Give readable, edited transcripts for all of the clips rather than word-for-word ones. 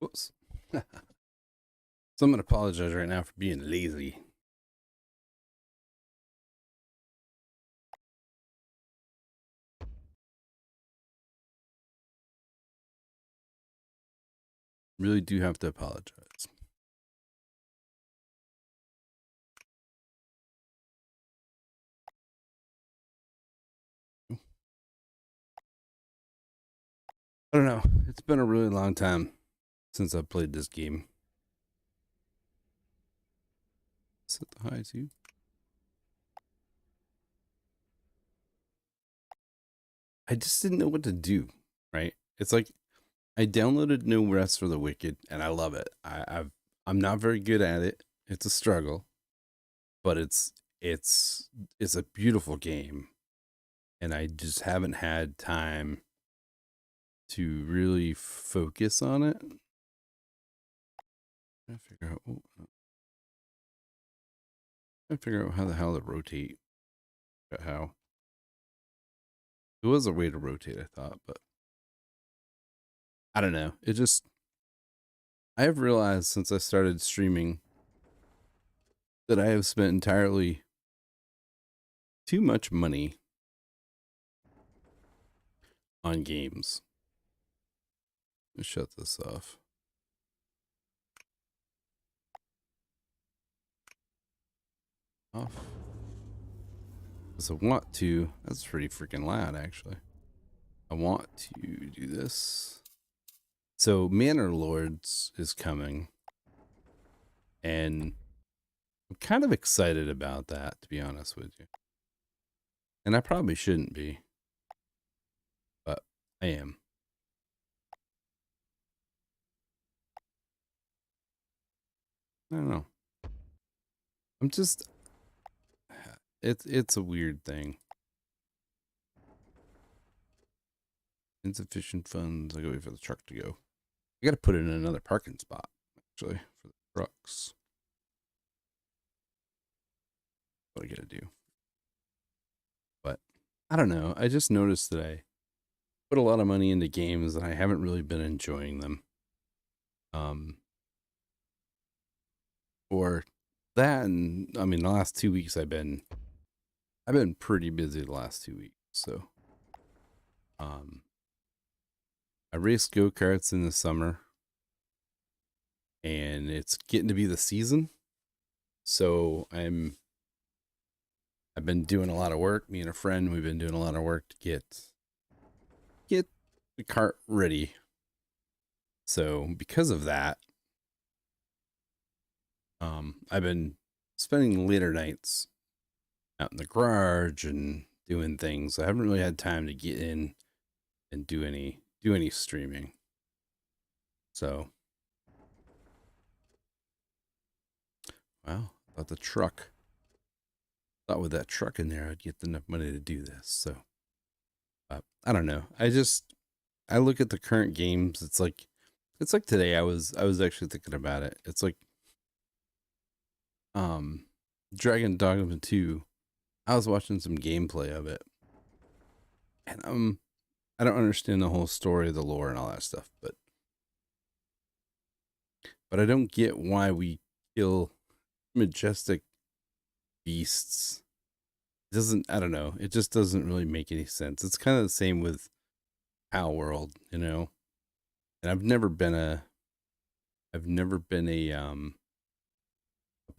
Whoops. So I'm gonna apologize right now for being lazy. Really do have to apologize. I don't know. It's been a really long time since I've played this game. Set the high too. I just didn't know what to do, right? It's like I downloaded No Rest for the Wicked and I love it. I'm not very good at it. It's a struggle, but it's a beautiful game. And I just haven't had time to really focus on it. I figure out how the hell to rotate. How it was a way to rotate, I thought, but I don't know. It just I have realized since I started streaming that I have spent entirely too much money on games. Let's shut this off. Because I want to. That's pretty freaking loud, actually. I want to do this. So Manor Lords is coming, and I'm kind of excited about that, to be honest with you. And I probably shouldn't be, but I am. I don't know. I'm just it's a weird thing. Insufficient funds. I gotta wait for the truck to go. I gotta put it in another parking spot, actually, for the trucks. What I gotta do. But I don't know. I just noticed that I put a lot of money into games and I haven't really been enjoying them. Or that, and I mean the last 2 weeks I've been pretty busy the last 2 weeks. So I race go-karts in the summer and it's getting to be the season. So I've been doing a lot of work. Me and a friend, we've been doing a lot of work to get the cart ready. So because of that, I've been spending later nights out in the garage and doing things. I haven't really had time to get in and do any streaming. So, wow, about the truck. Thought with that truck in there, I'd get enough money to do this. So, I don't know. I look at the current games. It's like today. I was actually thinking about it. It's like, Dragon Dogma 2. I was watching some gameplay of it, and I don't understand the whole story, the lore, and all that stuff, but I don't get why we kill majestic beasts. It doesn't, I don't know. It just doesn't really make any sense. It's kind of the same with Pal World, you know. And I've never been a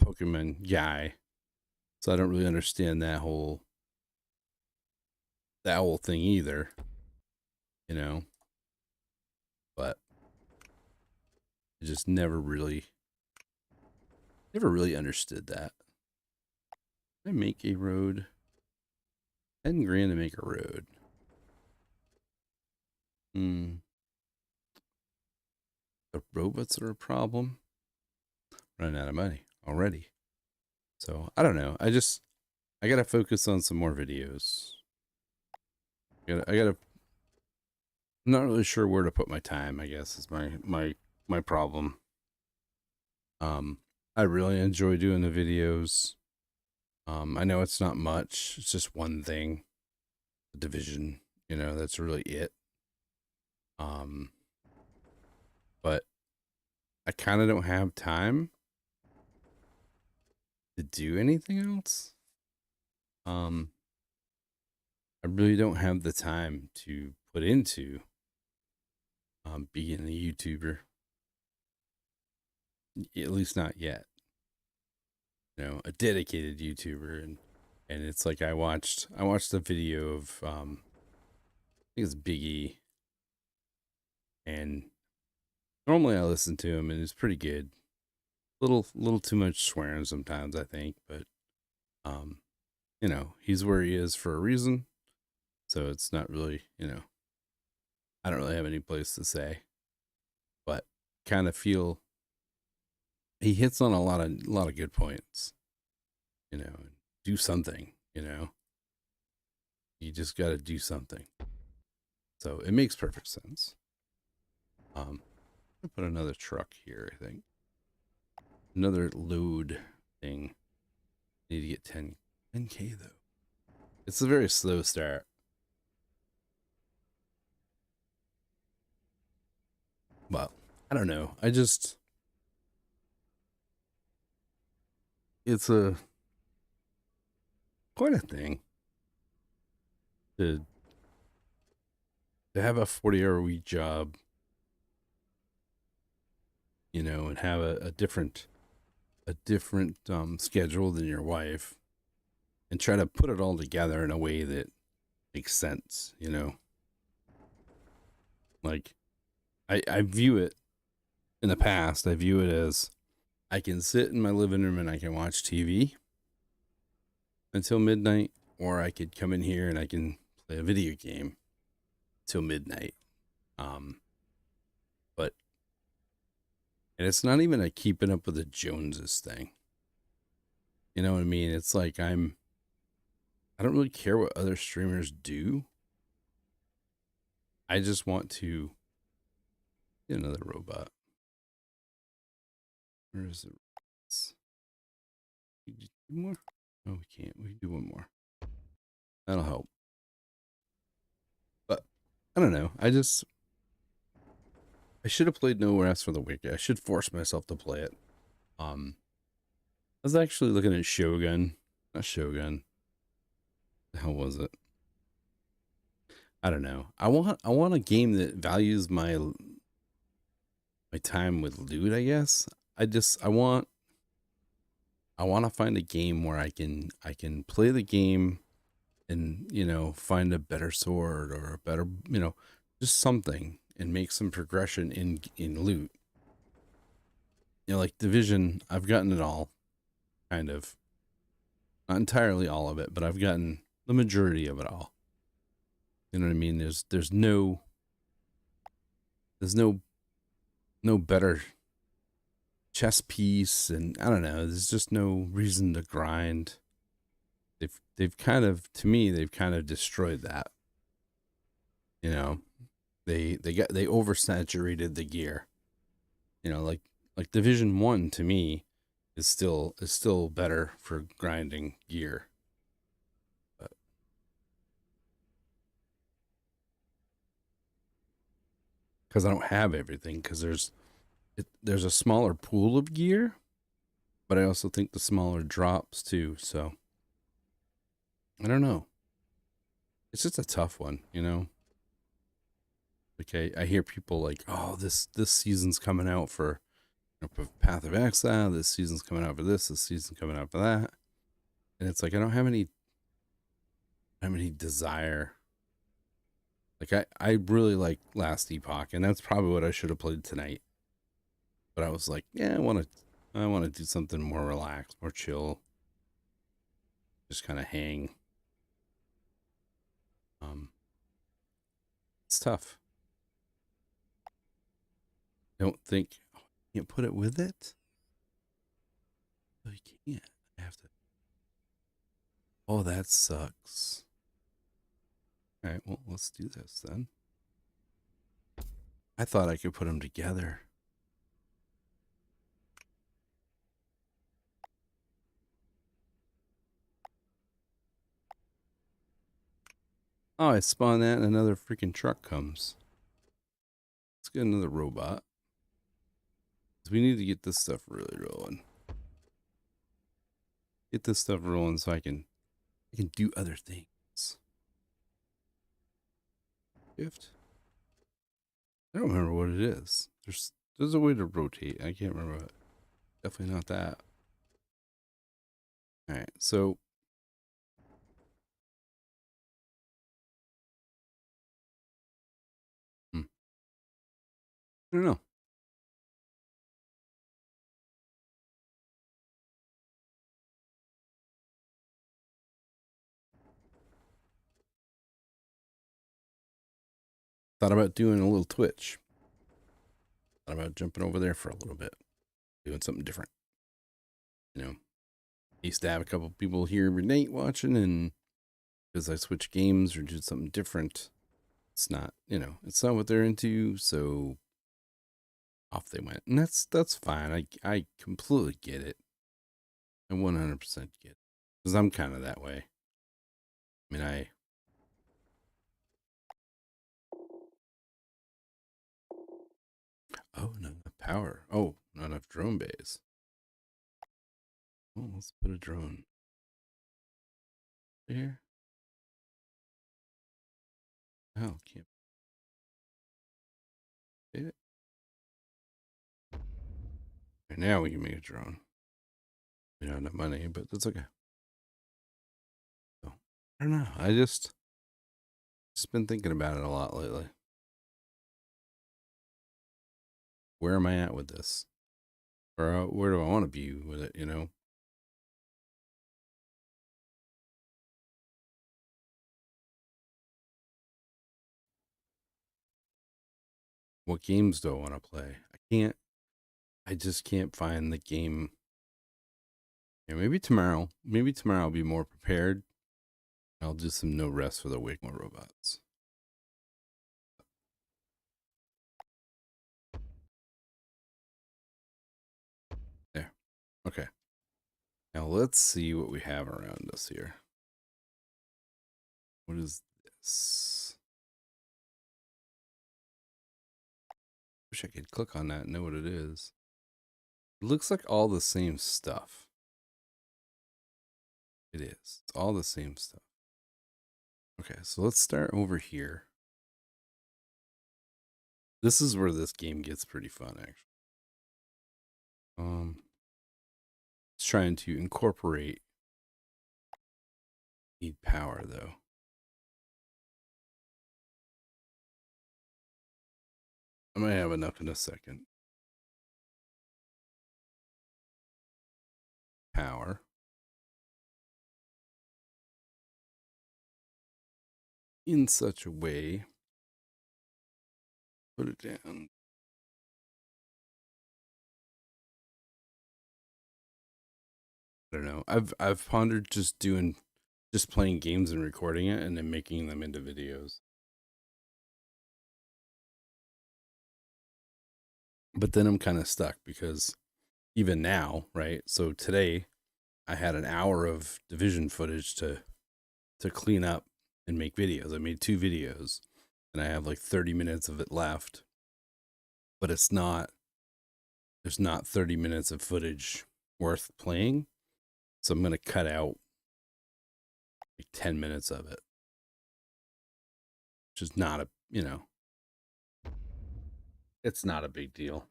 Pokemon guy, so I don't really understand that whole thing either, you know. But I just never really understood that. I make a road. 10 grand to make a road. The robots are a problem. Running out of money already. So I don't know. I gotta focus on some more videos. I'm not really sure where to put my time, I guess, is my problem. I really enjoy doing the videos. I know it's not much. It's just one thing. The division, you know, that's really it. But I kind of don't have time to do anything else. I really don't have the time to put into being a YouTuber. At least not yet. You know, a dedicated YouTuber, and it's like I watched a video of I think it's Biggie, and normally I listen to him and it's pretty good. Little too much swearing sometimes, I think, but you know, he's where he is for a reason. So it's not really, you know, I don't really have any place to say, but kind of feel he hits on a lot of good points, you know, and do something, you know. You just got to do something. So it makes perfect sense. I'll put another truck here, I think. Another load thing. Need to get 10K though. It's a very slow start. Well, I don't know. It's a quite a thing to have a 40-hour week job, you know, and have a different schedule than your wife, and try to put it all together in a way that makes sense, you know. Like I view it in the past, I view it as I can sit in my living room and I can watch TV until midnight, or I could come in here and I can play a video game till midnight. But and it's not even a keeping up with the Joneses thing. You know what I mean? It's like I don't really care what other streamers do. I just want to get another robot. Where is it? We do more? No, we can't. We can do one more. That'll help. But I don't know. I should have played No Rest for the Wicked. I should force myself to play it. I was actually looking at Shogun. Not Shogun. The hell was it? I don't know. I want a game that values my time with loot, I guess. I want to find a game where I can play the game and, you know, find a better sword or a better, you know, just something, and make some progression in loot. You know, like Division, I've gotten it all, kind of. Not entirely all of it, but I've gotten the majority of it all. You know what I mean? There's no better chess piece, and I don't know, there's just no reason to grind. They've kind of, to me, they've kind of destroyed that. You know, they oversaturated the gear. You know, like Division 1 to me is still better for grinding gear. But cuz I don't have everything, cuz there's a smaller pool of gear, but I also think the smaller drops too, so I don't know. It's just a tough one, you know. Okay, I hear people like, "Oh, this season's coming out for, you know, Path of Exile. This season's coming out for this. This season's coming out for that." And it's like I don't have any desire. Like I really like Last Epoch, and that's probably what I should have played tonight. But I was like, yeah, I want to do something more relaxed, more chill, just kind of hang. It's tough. Don't think, oh, you can't put it with it. No, you can't. I have to. Oh, that sucks. All right, well, let's do this then. I thought I could put them together. Oh, I spawn that and another freaking truck comes. Let's get another robot. We need to get this stuff really rolling. Get this stuff rolling so I can do other things. Shift. I don't remember what it is. There's a way to rotate. I can't remember what. Definitely not that. All right, so I don't know. Thought about doing a little Twitch. Thought about jumping over there for a little bit, doing something different. You know, I used to have a couple people here every night watching, and because I switched games or did something different, it's not, it's not what they're into, so off they went. And that's fine. I completely get it. I 100% get it. Because I'm kind of that way. I mean, oh, not enough power. Oh, not enough drone bays. Oh, let's put a drone here. Oh, can't get it. Right now we can make a drone. We don't have enough money, but that's okay. So, I don't know. I just been thinking about it a lot lately. Where am I at with this? Or where do I want to be with it, What games do I want to play? I just can't find the game. Yeah, maybe tomorrow. Maybe tomorrow I'll be more prepared. I'll do some no rest for the wicked more robots. There. Okay. Now let's see what we have around us here. What is this? Wish I could click on that and know what it is. It looks like all the same stuff. It is. It's all the same stuff. Okay, so let's start over here. This is where this game gets pretty fun, actually. It's trying to incorporate. Need power though. I might have enough in a second. Power. In such a way. Put it down. I don't know. I've pondered just playing games and recording it and then making them into videos. But then I'm kind of stuck because even now, right? So today I had an hour of division footage to clean up and make videos. I made 2 videos and I have like 30 minutes of it left. But there's not 30 minutes of footage worth playing. So I'm going to cut out like 10 minutes of it. Which is not it's not a big deal.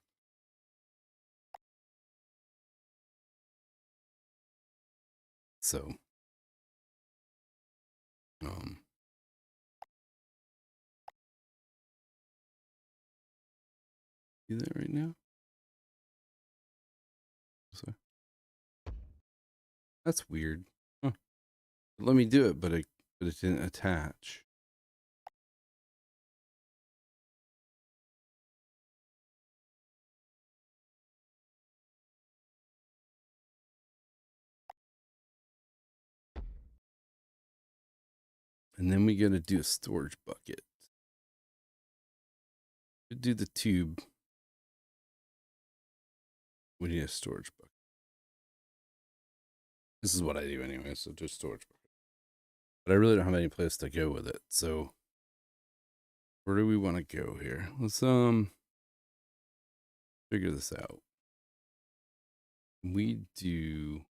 So, do that right now. So, that's weird. Huh. Let me do it, but it didn't attach. And then we got to do a storage bucket. To do the tube, we need a storage bucket. This is what I do anyway, so just storage bucket. But I really don't have any place to go with it. So where do we want to go here? Let's figure this out. we do.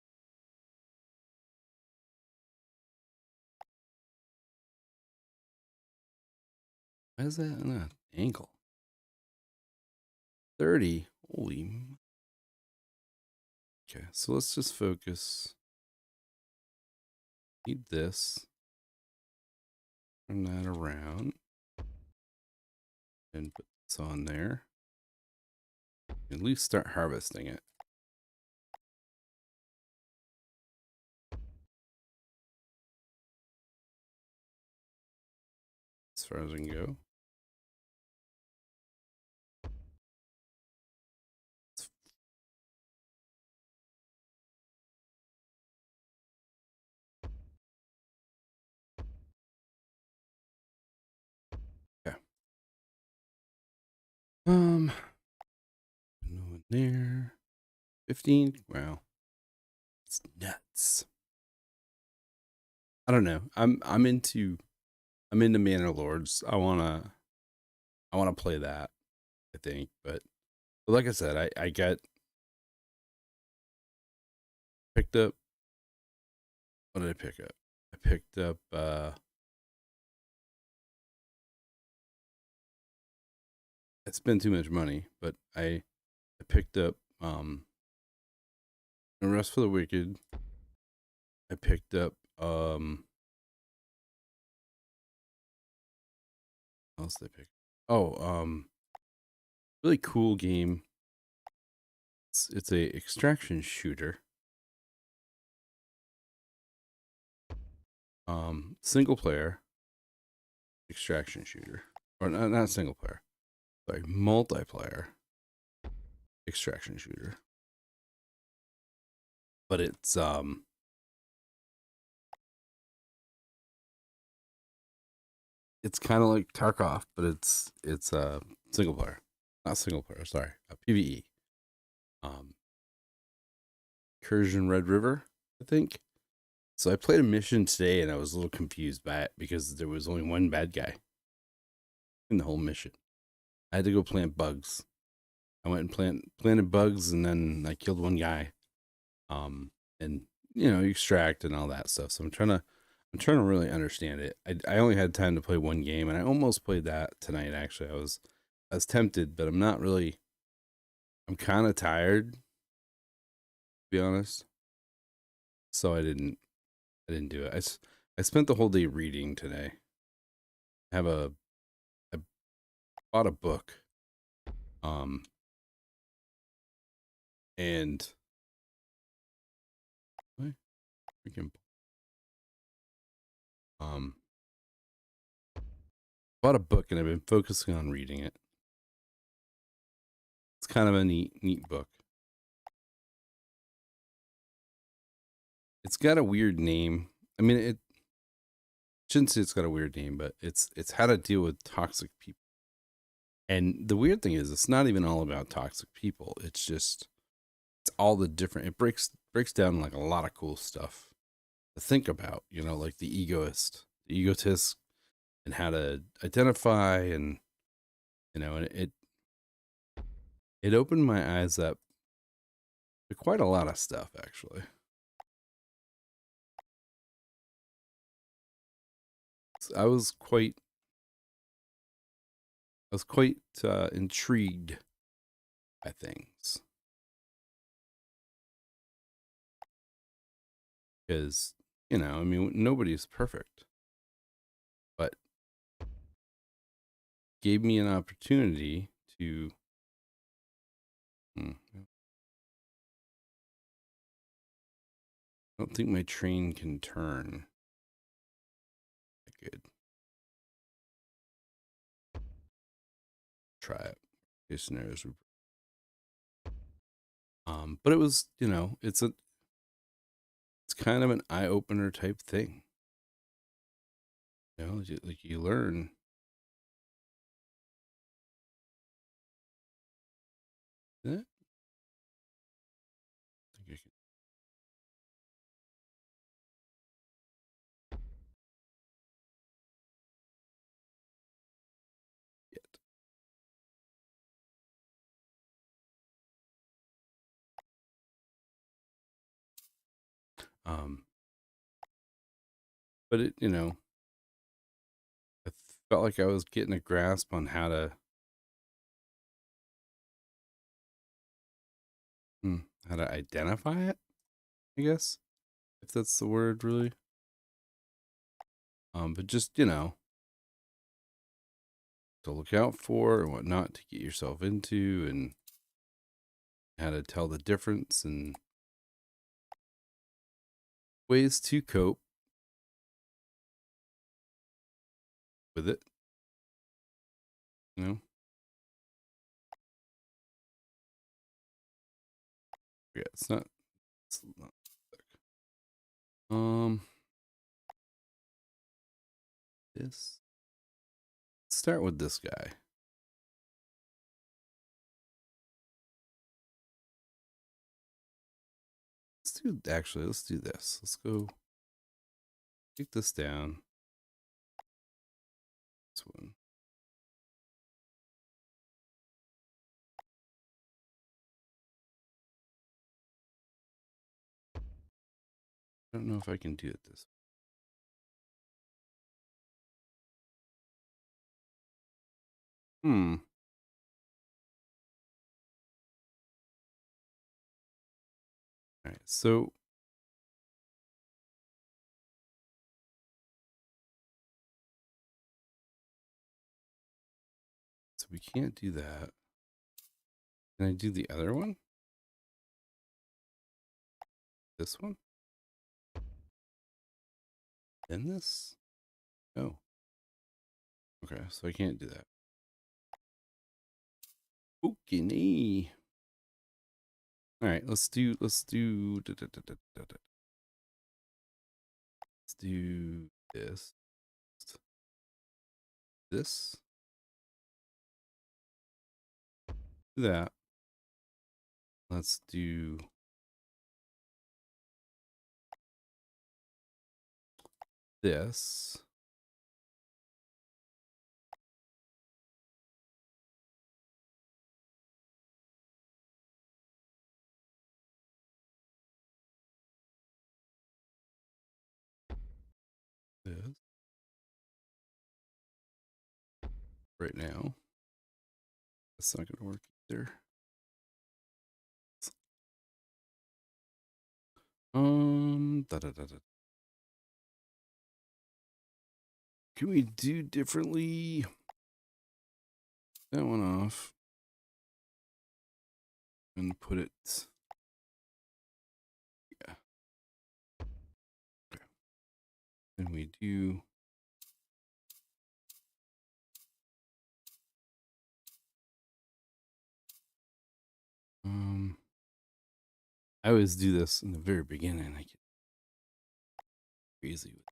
Why is that on an angle? 30. Holy. Okay, so let's just focus. Need this. Turn that around. And put this on there. At least start harvesting it. As far as I can go. Okay. No one there. 15. Wow. It's nuts. I don't know. I'm into Manor Lords. I wanna play that, I think. But like I said, I got picked up. What did I pick up? I picked up I spent too much money, but I picked up No Rest for the Wicked. I picked up what else did I pick? Oh, really cool game. It's a extraction shooter. Single player extraction shooter. Or not single player. Sorry, multiplayer extraction shooter. But it's kind of like Tarkov, but it's single player. Not single player, sorry. PvE. Incursion Red River, I think. So I played a mission today and I was a little confused by it because there was only one bad guy in the whole mission. I had to go plant bugs. I went and planted bugs and then I killed one guy. And extract and all that stuff. So I'm trying to really understand it. I only had time to play one game and I almost played that tonight actually. I was tempted, but I'm not really. I'm kind of tired, to be honest. So I didn't do it. I spent the whole day reading today. I bought a book. And freaking bought a book and I've been focusing on reading it. It's kind of a neat book. It's got a weird name. I mean, it shouldn't say it's got a weird name, but it's how to deal with toxic people. And the weird thing is, it's not even all about toxic people. It's all the different. It breaks down like a lot of cool stuff to think about. Like the egotist, and how to identify, and and it opened my eyes up to quite a lot of stuff actually. I was quite intrigued by things because I mean, nobody's perfect, but gave me an opportunity to. I don't think my train can turn. Good. Try it. Case scenarios. But it was, it's kind of an eye opener type thing. Like you learn. Yeah. I think I can. Yet. But it, you know, I felt like I was getting a grasp on how to identify it, I guess, if that's the word really. But just, you know, to look out for and what not to get yourself into, and how to tell the difference and ways to cope with it, you know. Yeah, it's not um this. Let's start with this guy. Let's do this. Let's go take this down. This one. I don't know if I can do it this way. All right, so we can't do that. Can I do the other one? This one? Then this? Oh. Okay, so I can't do that. Okay. All right, let's do let's do this. This. Do that. Let's do this. This. Right now. That's not gonna work either. Can we do differently? That one off. And put it. Yeah. Okay. Then we do. I always do this in the very beginning. I get crazy with it.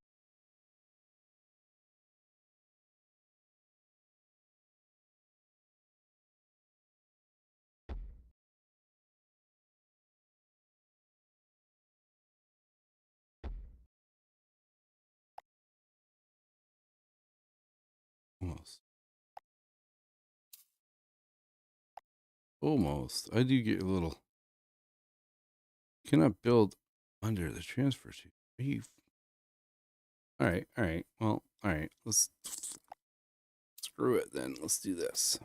Almost. Almost. I do get a little. Cannot build under the transfer sheet. Are you? All right. All right. Well, all right. Let's screw it then. Let's do this.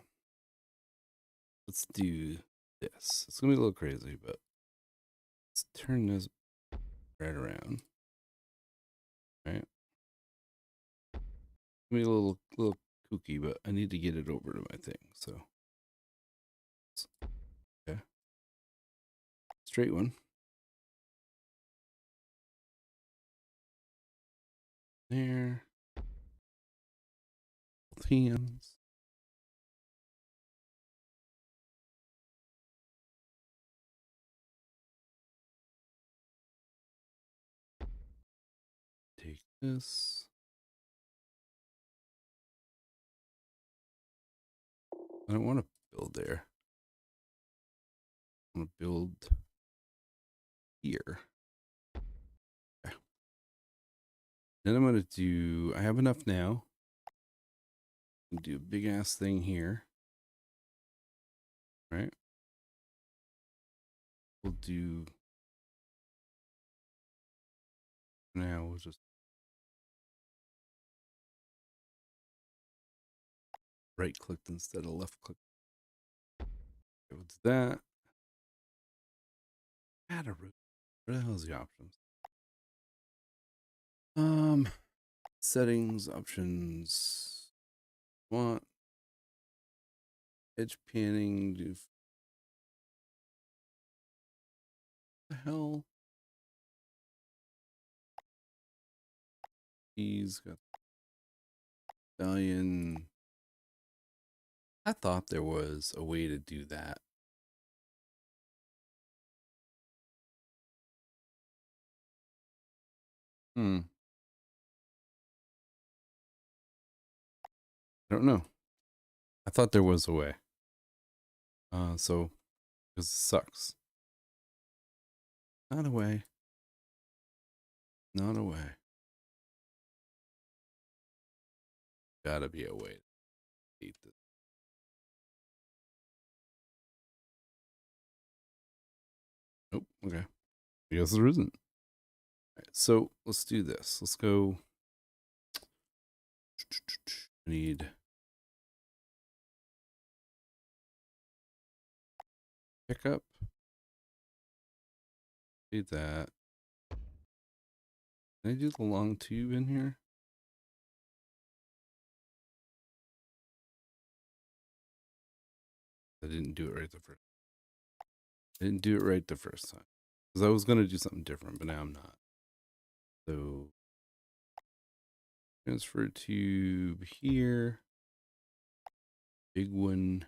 Let's do this. It's gonna be a little crazy, but let's turn this right around. Right. It's gonna be a little kooky, but I need to get it over to my thing. So, okay. Straight one. There. Both hands. Take this. I don't want to build there. I want to build here. Okay. Then I'm going to do, I have enough now. Do a big ass thing here. Right. We'll do Now we'll just right clicked instead of left click. What's that? Add a root. What the hell is the options? Settings, options. Want edge panning. Do the hell? He's got stallion. I thought there was a way to do that. I don't know. I thought there was a way. So because it sucks. Not a way. Not a way. Gotta be a way to hate this. Nope. Okay. I guess there isn't. All right, so let's do this. Let's go. I need pickup. Do that. Can I do the long tube in here? I didn't do it right the first. I didn't do it right the first time because I was gonna do something different, but now I'm not. So transfer tube here. Big one.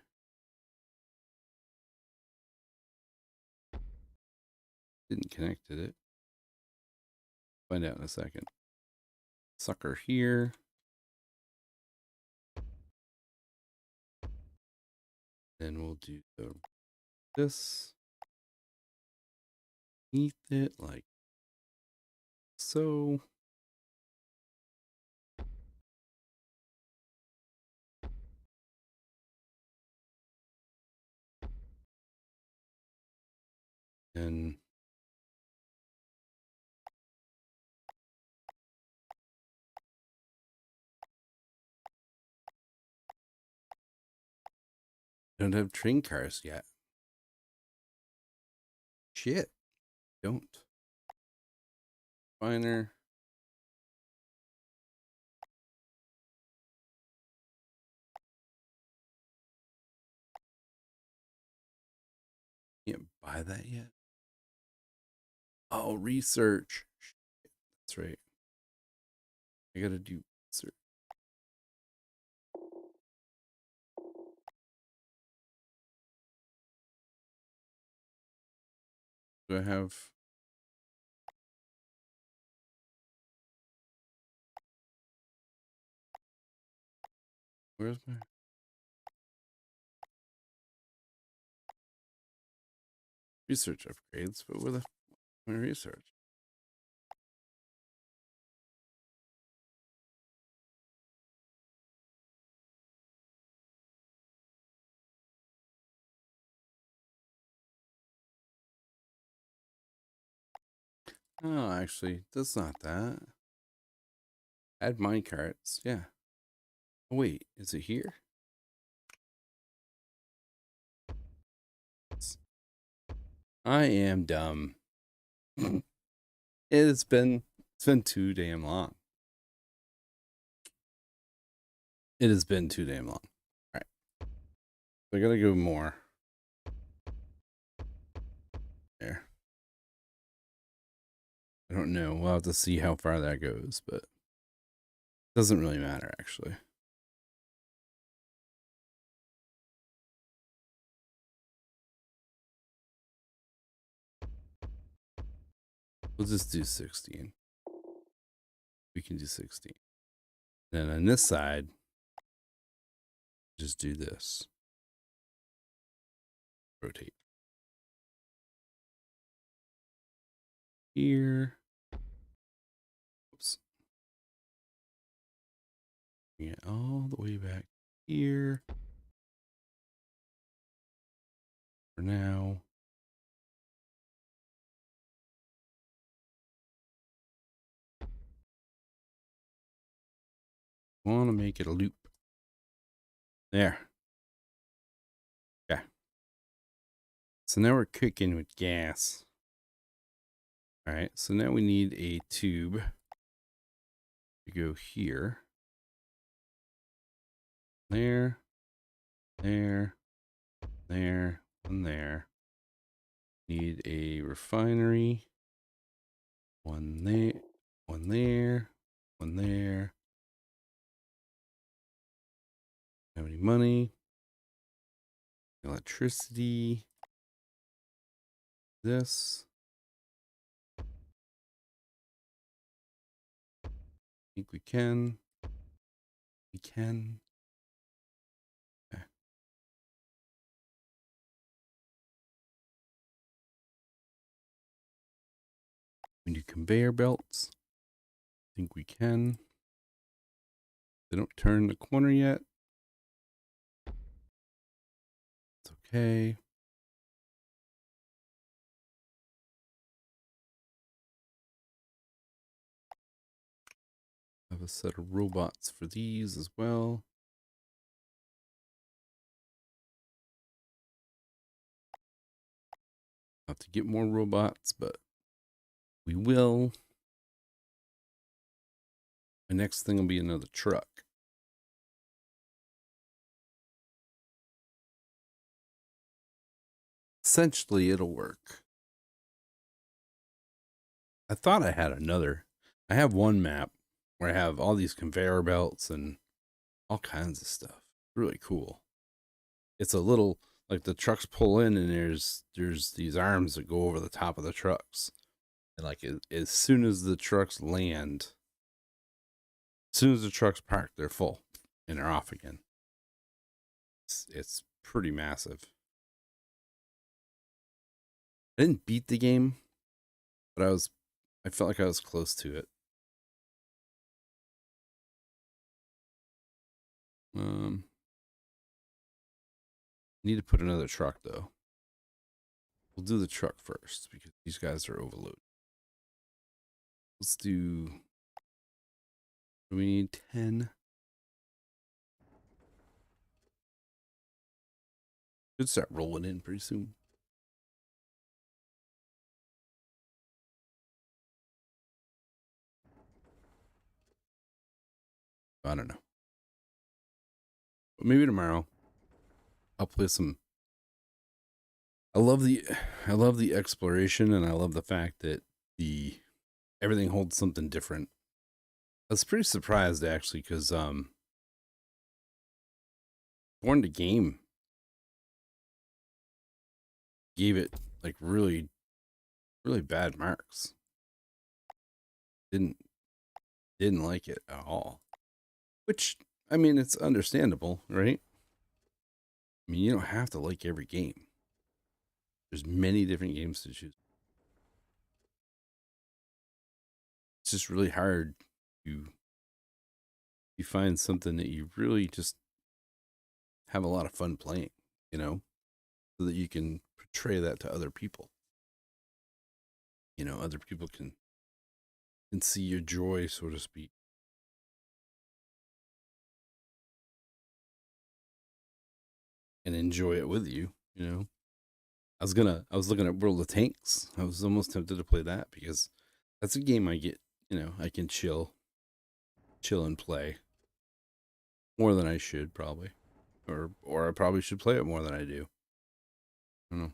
Didn't connect to it. Find out in a second. Sucker here. Then we'll do this. Beneath it like so. And don't have train cars yet. Shit. Don't. Finer. Can't buy that yet. Oh, research. Shit. That's right. I gotta do research. Do I have? Where's my research upgrades? But where the my research? Oh, actually, that's not that. Add minecarts. Yeah. Oh, wait, is it here? I am dumb. It's been too damn long. It has been too damn long. All right. So I gotta go more. There. I don't know. We'll have to see how far that goes, but it doesn't really matter actually. We'll just do 16. We can do 16. Then on this side, just do this. Rotate. Here. Oops. Bring it all the way back here. For now. Want to make it a loop. There. Okay. So now we're cooking with gas. All right. So now we need a tube to go here. There. There. There. And there. Need a refinery. One there. One there. One there. Have any money? Electricity. This. I think we can. We can. Okay. We need conveyor belts. I think we can. They don't turn the corner yet. It's okay. Have a set of robots for these as well. Have to get more robots, but we will. My next thing will be another truck. Essentially, it'll work. I thought I had another. I have one map where I have all these conveyor belts and all kinds of stuff. Really cool. It's a little, like, the trucks pull in and there's these arms that go over the top of the trucks. And like as soon as the trucks land, as soon as the trucks park, they're full and they're off again. It's pretty massive. I didn't beat the game, but I felt like I was close to it. Need to put another truck though. We'll do the truck first because these guys are overloaded. Let's do. We need 10. Should start rolling in pretty soon. I don't know. But maybe tomorrow I'll play some. I love the exploration, and I love the fact that everything holds something different. I was pretty surprised actually because Born to Game gave it like really bad marks. Didn't like it at all. Which, I mean, it's understandable, right? I mean, you don't have to like every game. There's many different games to choose. It's just really hard to you find something that you really just have a lot of fun playing, you know, so that you can portray that to other people. You know, other people can see your joy, so to speak. And enjoy it with you, you know. I was looking at World of Tanks. I was almost tempted to play that because that's a game I get, you know, I can chill and play more than I should probably. Or I probably should play it more than I do. I don't know.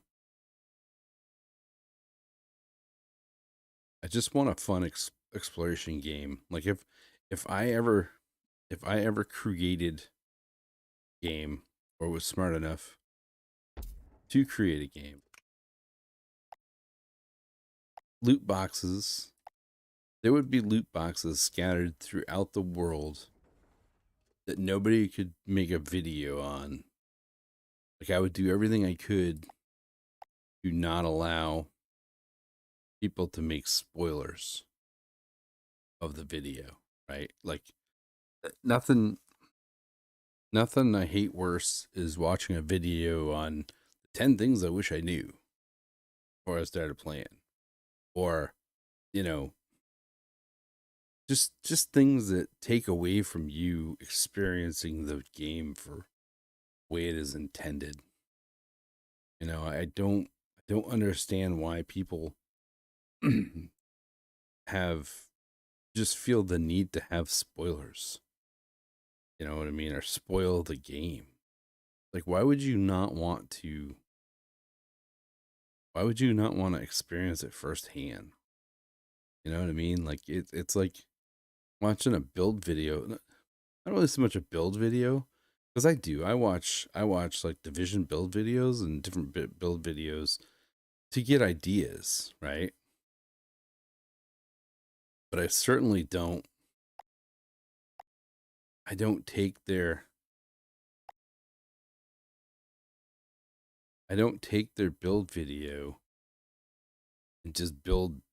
I just want a fun exploration game. Like if I ever created a game or was smart enough to create a game, loot boxes, there would be loot boxes scattered throughout the world that nobody could make a video on. Like I would do everything I could to not allow people to make spoilers of the video, right? Like nothing I hate worse is watching a video on 10 things I wish I knew before I started playing. Or, you know, just things that take away from you experiencing the game for the way it is intended. You know, I don't understand why people have just feel the need to have spoilers. You know what I mean? Or spoil the game. Like, why would you not want to experience it firsthand? You know what I mean? Like it's like watching a build video. Not really so much a build video, because I watch like Division build videos and different build videos to get ideas, right? But I certainly don't. I don't take their. I don't take their build video and just build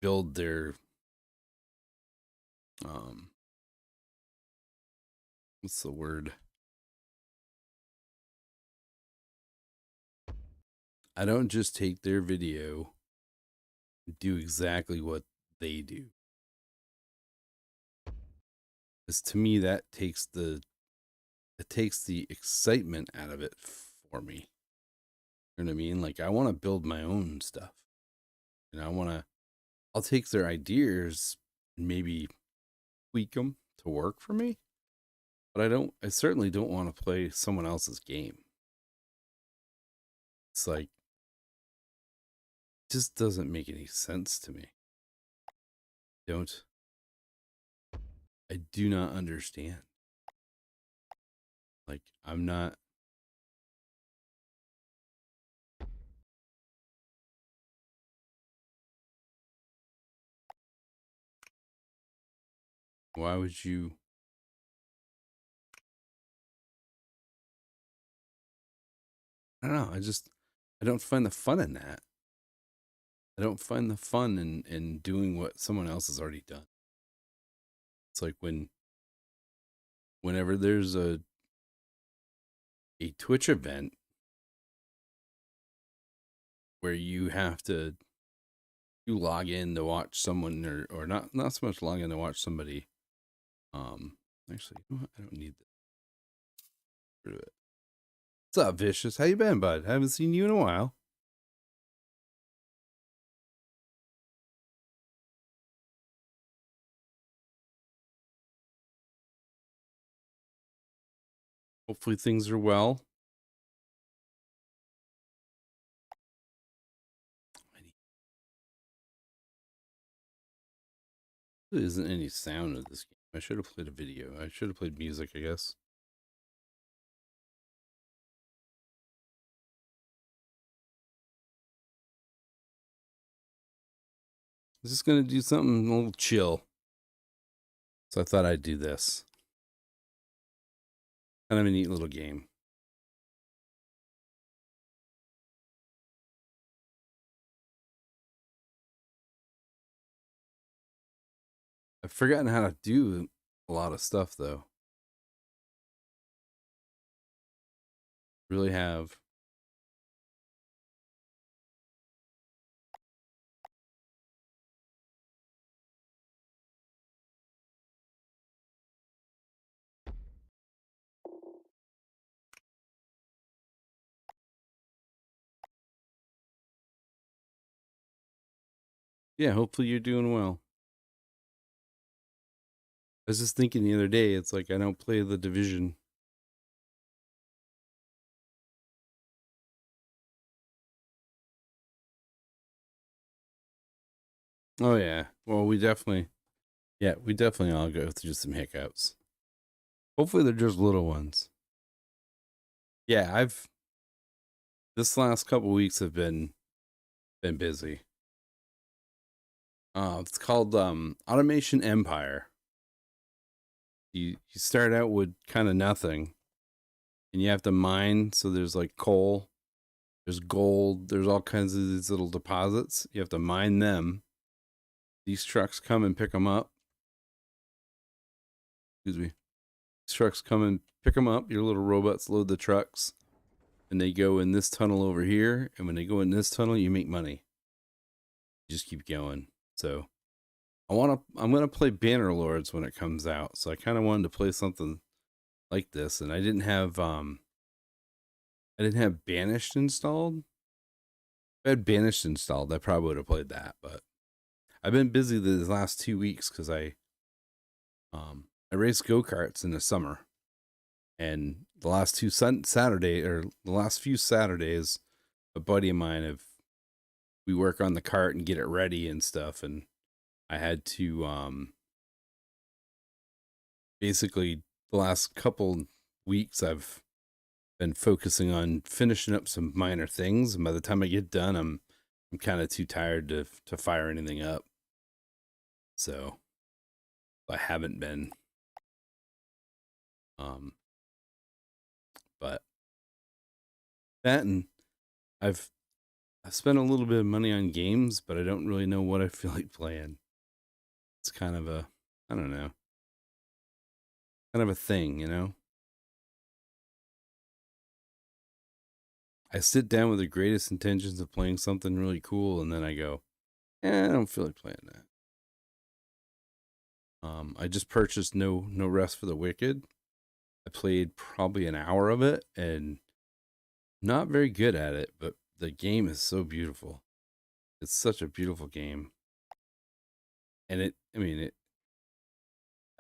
their um what's the word? I don't just take their video and do exactly what they do. Because to me it takes the excitement out of it for me. You know what I mean? Like I want to build my own stuff. And I'll take their ideas and maybe tweak them to work for me. But I certainly don't want to play someone else's game. It's like, it just doesn't make any sense to me. Don't, I do not understand. Like, I'm not, why would you, I don't know. I don't find the fun in that. I don't find the fun in doing what someone else has already done. It's like whenever there's a Twitch event where you log in to watch someone, or not so much log in to watch somebody. Actually, you know what? I don't need this. Get rid of it. What's up, Vicious? How you been, bud? Haven't seen you in a while. Hopefully things are well. There isn't any sound of this game. I should have played a video. I should have played music, I guess. I was just gonna do something a little chill. So I thought I'd do this. Kind of a neat little game. I've forgotten how to do a lot of stuff though. Really have. Yeah, hopefully you're doing well. I was just thinking the other day, it's like I don't play the Division. Oh yeah. Well, we definitely all go through some hiccups. Hopefully they're just little ones. Yeah, this last couple weeks have been busy. It's called Automation Empire. You start out with kind of nothing, and you have to mine. So there's like coal, there's gold, there's all kinds of these little deposits. You have to mine them. These trucks come and pick them up. Excuse me. These trucks come and pick them up. Your little robots load the trucks, and they go in this tunnel over here. And when they go in this tunnel, you make money. You just keep going. So I'm gonna play Bannerlords when it comes out, so I kind of wanted to play something like this, and I didn't have Banished installed. If I had Banished installed, I probably would have played that, but I've been busy these last 2 weeks because I race go-karts in the summer, and the last few Saturdays, a buddy of mine we work on the cart and get it ready and stuff, and I had to basically the last couple weeks I've been focusing on finishing up some minor things, and by the time I get done, I'm kind of too tired to fire anything up. So I haven't been. But that, and I've spent a little bit of money on games, but I don't really know what I feel like playing. It's kind of a, I don't know, kind of a thing, you know? I sit down with the greatest intentions of playing something really cool, and then I go, I don't feel like playing that. I just purchased No Rest for the Wicked. I played probably an hour of it, and not very good at it, but the game is so beautiful. It's such a beautiful game. And I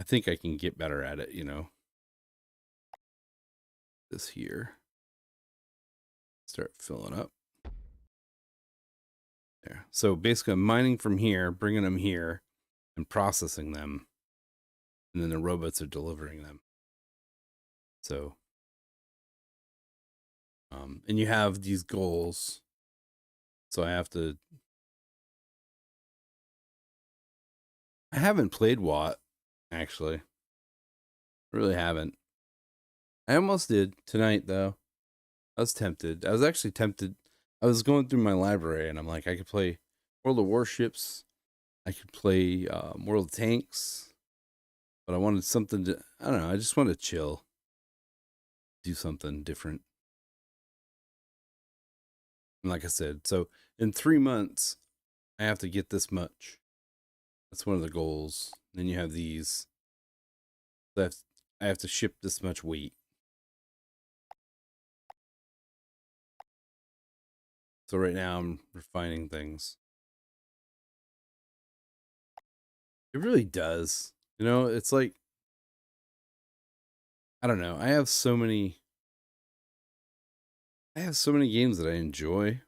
think I can get better at it, you know. This here. Start filling up. There. So basically I'm mining from here, bringing them here, and processing them. And then the robots are delivering them. So, and you have these goals. So I haven't played Watt, actually. I really haven't. I almost did tonight, though. I was tempted. I was actually tempted. I was going through my library, and I'm like, I could play World of Warships. I could play World of Tanks. But I wanted something to, I don't know, I just wanted to chill. Do something different. And like I said, so in 3 months, I have to get this much. That's one of the goals. Then you have these. I have to ship this much weight. So right now I'm refining things. It really does. You know, it's like, I don't know. I have so many games that I enjoy,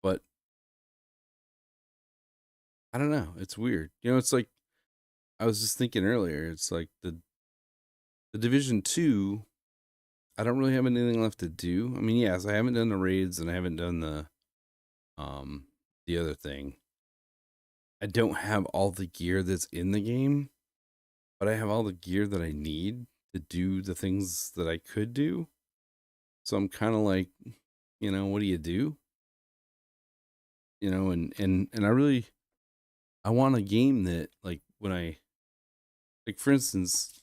but I don't know. It's weird. You know, it's like I was just thinking earlier, it's like the Division 2, I don't really have anything left to do. I mean, yes, I haven't done the raids and I haven't done the other thing. I don't have all the gear that's in the game, but I have all the gear that I need to do the things that I could do. So I'm kind of like, you know, what do you do? You know, and I want a game that, like, like for instance,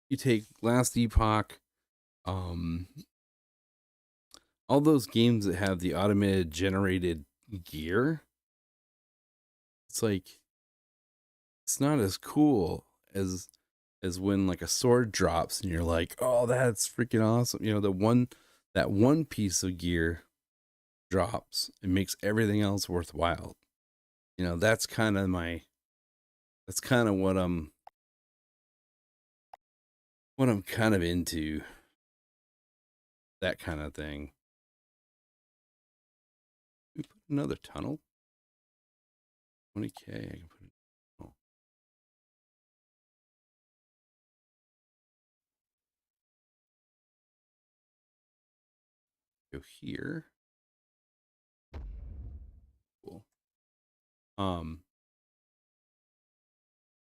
you take Last Epoch, um all those games that have the automated generated gear, it's like it's not as cool as when like a sword drops and you're like, oh, that's freaking awesome. You know, that one piece of gear drops, it makes everything else worthwhile. You know, that's kind of what I'm kind of into. That kind of thing. We put another tunnel. 20K. I can put it. Oh. Go here. Cool.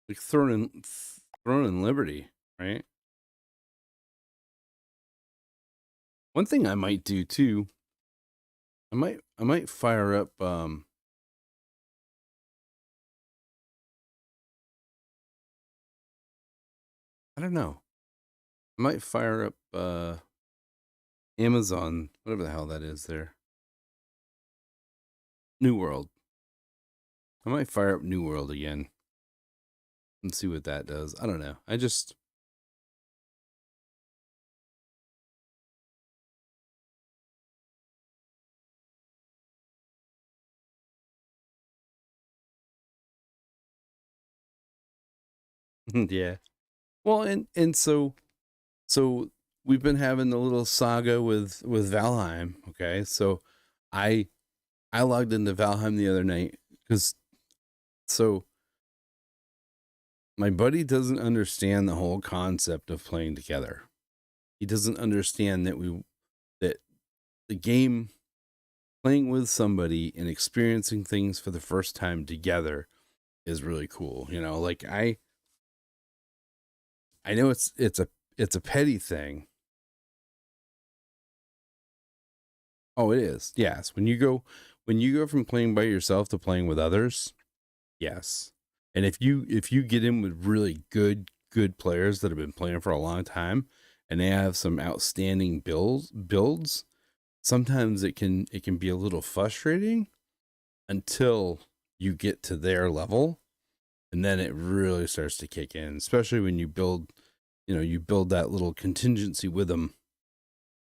Like Throne and Liberty, right? One thing I might do too, I might fire up I don't know. I might fire up Amazon, whatever the hell that is there. New World. I might fire up New World again and see what that does. I don't know. I just yeah. Well, and so we've been having the little saga with Valheim. Okay, so I I logged into Valheim the other night because so my buddy doesn't understand the whole concept of playing together. He doesn't understand that the game playing with somebody and experiencing things for the first time together is really cool. You know, like I know it's a petty thing. Oh, it is. Yes. When you go from playing by yourself to playing with others, yes. And if you get in with really good players that have been playing for a long time and they have some outstanding builds, sometimes it can be a little frustrating until you get to their level, and then it really starts to kick in, especially when you build that little contingency with them,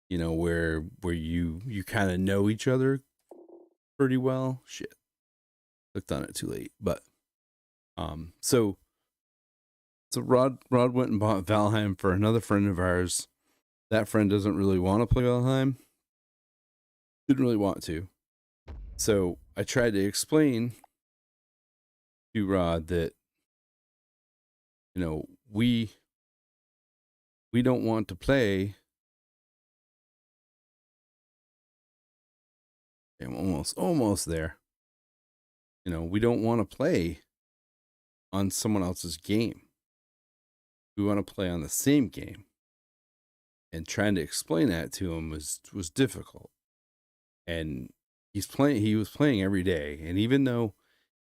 where you kind of know each other pretty well. Shit, clicked on it too late. But so Rod went and bought Valheim for another friend of ours. That friend doesn't really want to play Valheim. Didn't really want to. So I tried to explain to Rod that we don't want to play. I'm almost there. We don't want to play on someone else's game. We want to play on the same game. And trying to explain that to him was difficult. And he was playing every day. And even though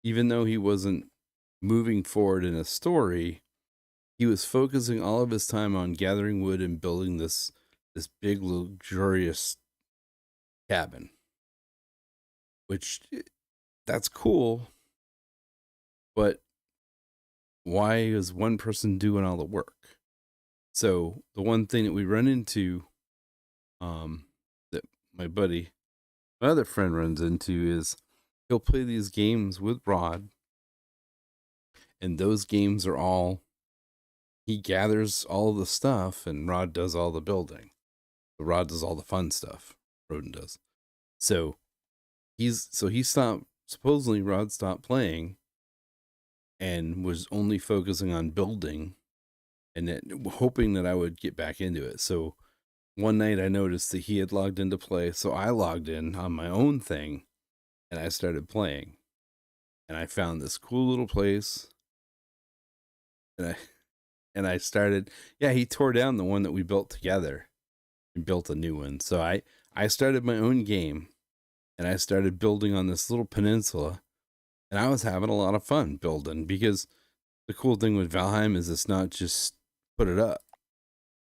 he wasn't moving forward in a story, he was focusing all of his time on gathering wood and building this big luxurious cabin. Which that's cool, but why is one person doing all the work? So the one thing that we run into, that my other friend runs into is he'll play these games with Rod, and those games are all he gathers all the stuff, and Rod does all the building. So Rod does all the fun stuff. Roden does. So he stopped. Supposedly, Rod stopped playing and was only focusing on building, and hoping that I would get back into it. So one night I noticed that he had logged into play, so I logged in on my own thing and I started playing. And I found this cool little place, and I started. Yeah, he tore down the one that we built together and built a new one. So I started my own game, and I started building on this little peninsula, and I was having a lot of fun building, because the cool thing with Valheim is it's not just put it up.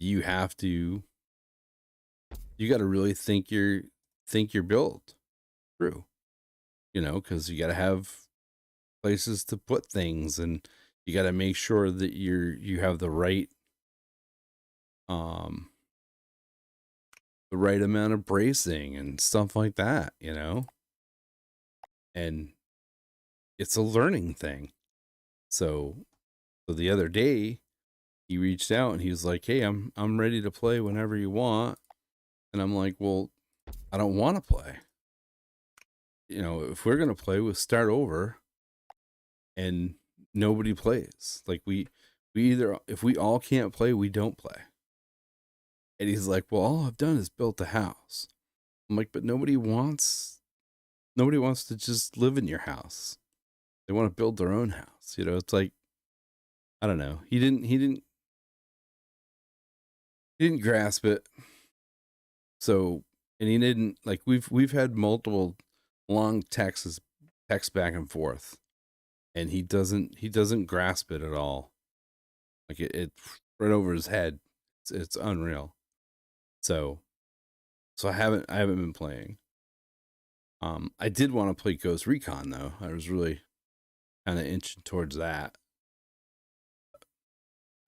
You have to you got to really think your build through, because you got to have places to put things, and you got to make sure that you have um the right amount of bracing and stuff like that, and it's a learning thing. So the other day he reached out and he was like, "Hey, I'm ready to play whenever you want." And I'm like, "Well, I don't want to play. If we're going to play, we'll start over." And nobody plays. Like we either, if we all can't play, we don't play. And he's like, "Well, all I've done is built a house." I'm like, "But nobody wants to just live in your house. They want to build their own house." It's like, I don't know. He didn't grasp it. So, and he didn't, like, we've had multiple long texts back and forth, and he doesn't grasp it at all. Like it's right over his head. It's unreal. So I haven't been playing. I did want to play Ghost Recon though. I was really kind of inching towards that.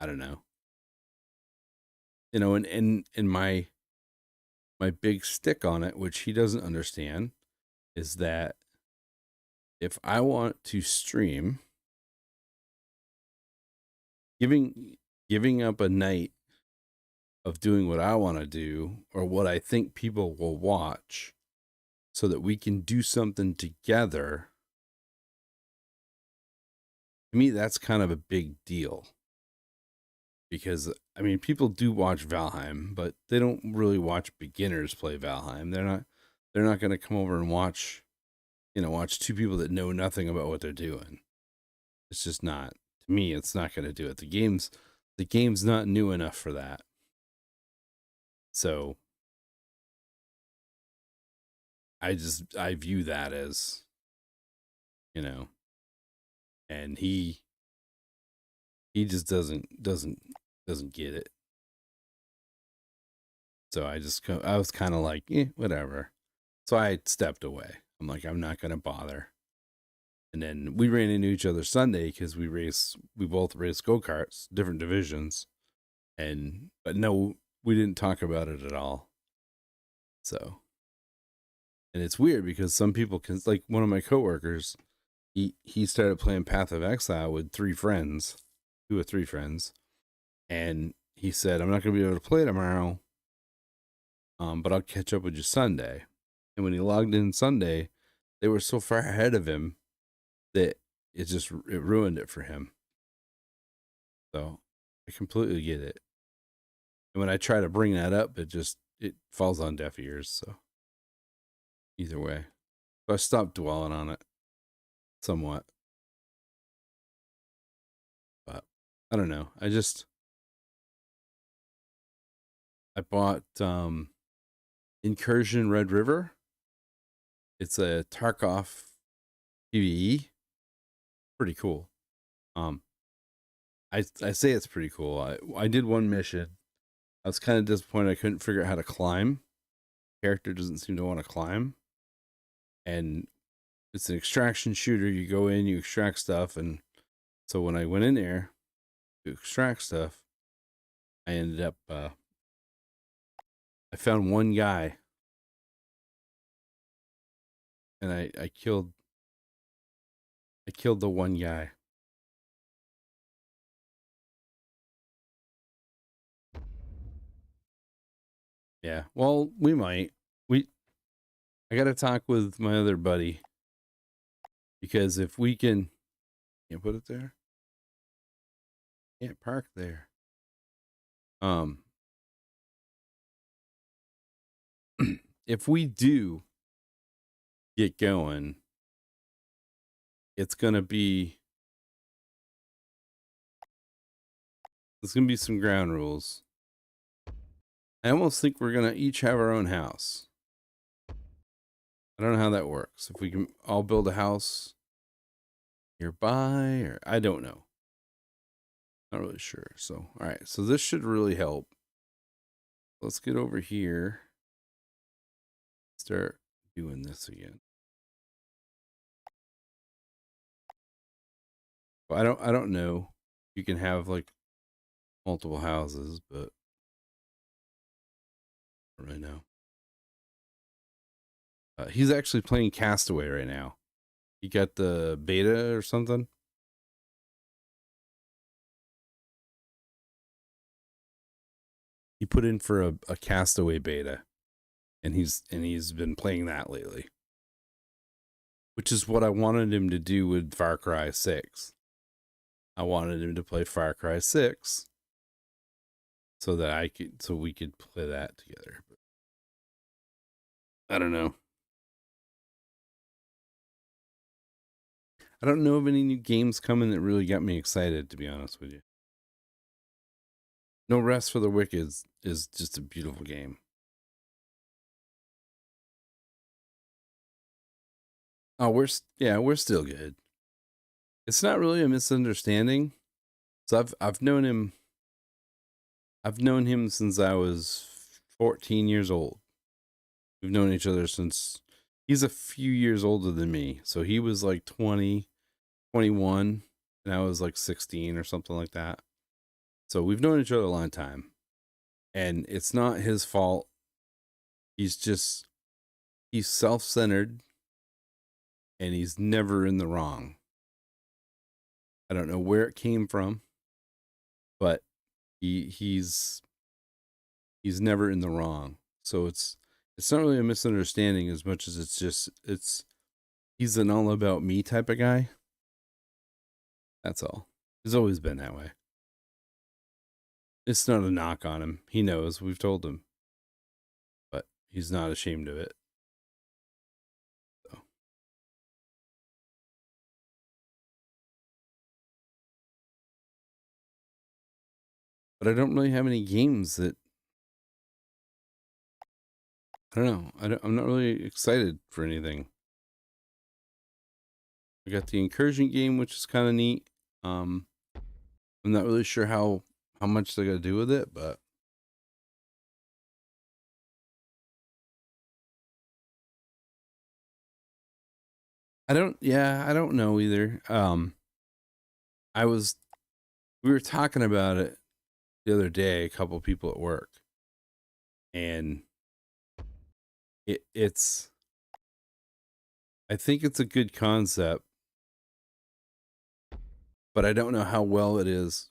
I don't know. You know, and my big stick on it, which he doesn't understand, is that if I want to stream, giving up a night of doing what I want to do or what I think people will watch so that we can do something together, to me that's kind of a big deal. Because I mean, people do watch Valheim, but they don't really watch beginners play Valheim. They're not going to come over and watch two people that know nothing about what they're doing. It's just not, to me, it's not going to do it. The game's not new enough for that. So I view that as, you know, and he just doesn't get it. So I was kind of like, whatever. So I stepped away. I'm like, I'm not going to bother. And then we ran into each other Sunday because we both raced go-karts, different divisions. But no, we didn't talk about it at all. So, and it's weird because some people can, like one of my coworkers, he started playing Path of Exile with 2 or 3 friends. And he said, I'm not going to be able to play tomorrow. But I'll catch up with you Sunday. And when he logged in Sunday, they were so far ahead of him that it ruined it for him. So I completely get it. And when I try to bring that up, it falls on deaf ears. So either way, so I stopped dwelling on it somewhat. But I don't know. I bought Incursion Red River. It's a Tarkov PvE. Pretty cool. I say it's pretty cool. I did one mission. I was kind of disappointed I couldn't figure out how to climb. Character doesn't seem to want to climb. And it's an extraction shooter. You go in, you extract stuff, and so when I went in there to extract stuff, I ended up I found one guy and I killed the one guy. Yeah, well, we might. I got to talk with my other buddy because if we can't put it there. Can't park there. If we do get going, it's gonna be some ground rules. I almost think we're gonna each have our own house. I don't know how that works. If we can all build a house nearby, or I don't know. Not really sure. So, all right. So this should really help. Let's get over here. Start doing this again. Well, I don't know. You can have like multiple houses, but I don't really know. He's actually playing Castaway right now. He got the beta or something. He put in for a Castaway beta, and he's been playing that lately, which is what I wanted him to do with Far Cry 6. I wanted him to play Far Cry 6 so that we could play that together. But I don't know. I don't know of any new games coming that really got me excited, to be honest with you. No Rest for the Wicked is just a beautiful game. Oh, we're still good. It's not really a misunderstanding. So I've known him since I was 14 years old. We've known each other since he's a few years older than me. So he was like 20 21 and I was like 16 or something like that. So we've known each other a long time. And it's not his fault. He's self-centered and he's never in the wrong. I don't know where it came from, but he's never in the wrong. So it's not really a misunderstanding as much as he's an all about me type of guy. That's all. He's always been that way. It's not a knock on him. He knows. We've told him. But he's not ashamed of it. So. But I don't really have any games that... I don't know. I'm not really excited for anything. I got the incursion game, which is kind of neat. I'm not really sure how much they got to do with it, but I don't know either. We were talking about it the other day, a couple people at work, and it's I think it's a good concept, but I don't know how well it is.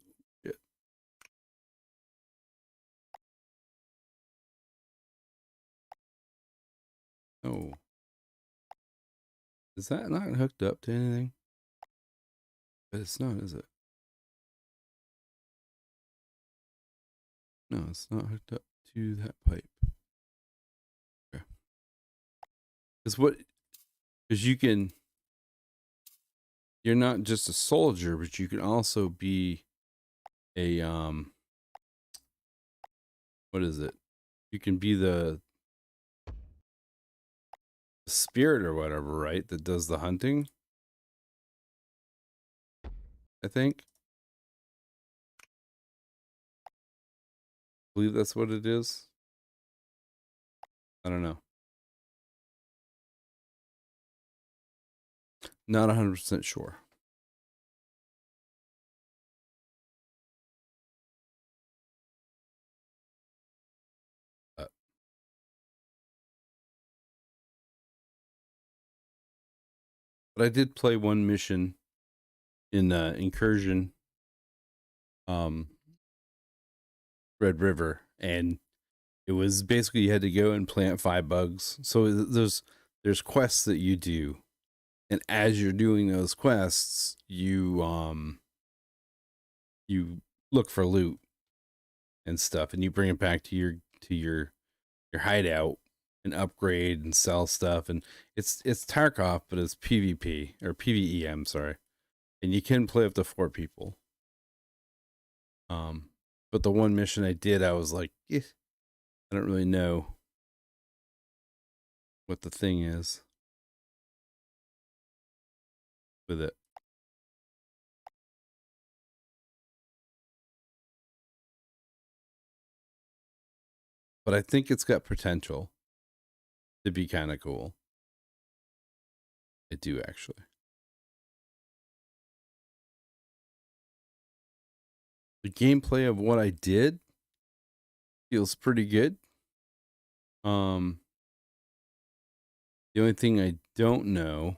Oh. Is that not hooked up to anything? But it's not, is it? No, it's not hooked up to that pipe. Okay. Because you're not just a soldier, but you can also be a, what is it? You can be the spirit or whatever, right? That does the hunting. I think. I believe that's what it is. I don't know. Not 100% sure. But I did play one mission in Incursion, Red River, and it was basically you had to go and plant 5 bugs. So there's quests that you do, and as you're doing those quests, you look for loot and stuff, and you bring it back to your hideout and upgrade and sell stuff. And it's Tarkov, but it's PvP or PvE. I'm sorry, and you can play up to 4 people. But the one mission I did, I was like, I don't really know what the thing is with it. But I think it's got potential to be kind of cool. I do, actually. The gameplay of what I did feels pretty good. The only thing I don't know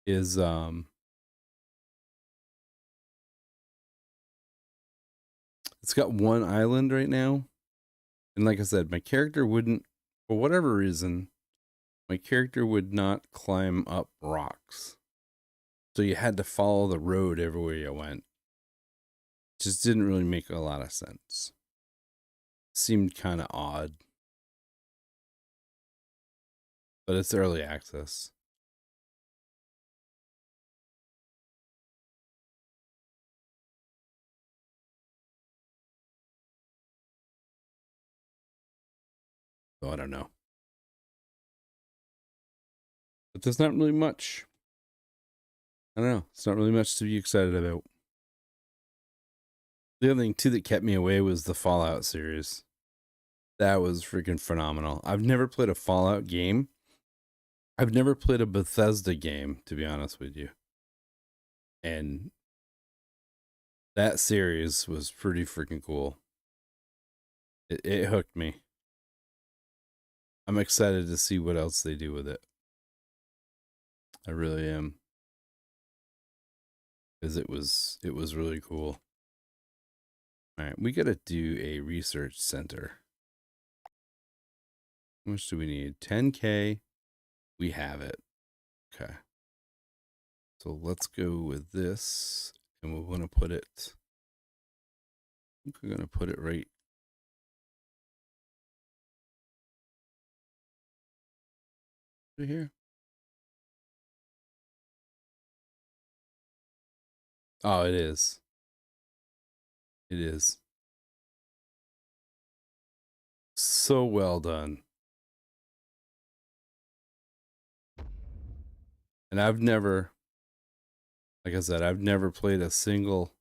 is it's got one island right now. And like I said, my character wouldn't, for whatever reason, my character would not climb up rocks. So you had to follow the road everywhere you went. Just didn't really make a lot of sense. Seemed kind of odd. But it's early access. So I don't know. But there's not really much. I don't know. It's not really much to be excited about. The other thing, too, that kept me away was the Fallout series. That was freaking phenomenal. I've never played a Fallout game, I've never played a Bethesda game, to be honest with you. And that series was pretty freaking cool. It hooked me. I'm excited to see what else they do with it. I really am. Because it was really cool. All right, we got to do a research center. How much do we need? 10K. We have it. Okay. So let's go with this. And we're going to put it. I think we're going to put it right here. Oh, it is. It is. So well done. And I've never, like I said, I've never played a single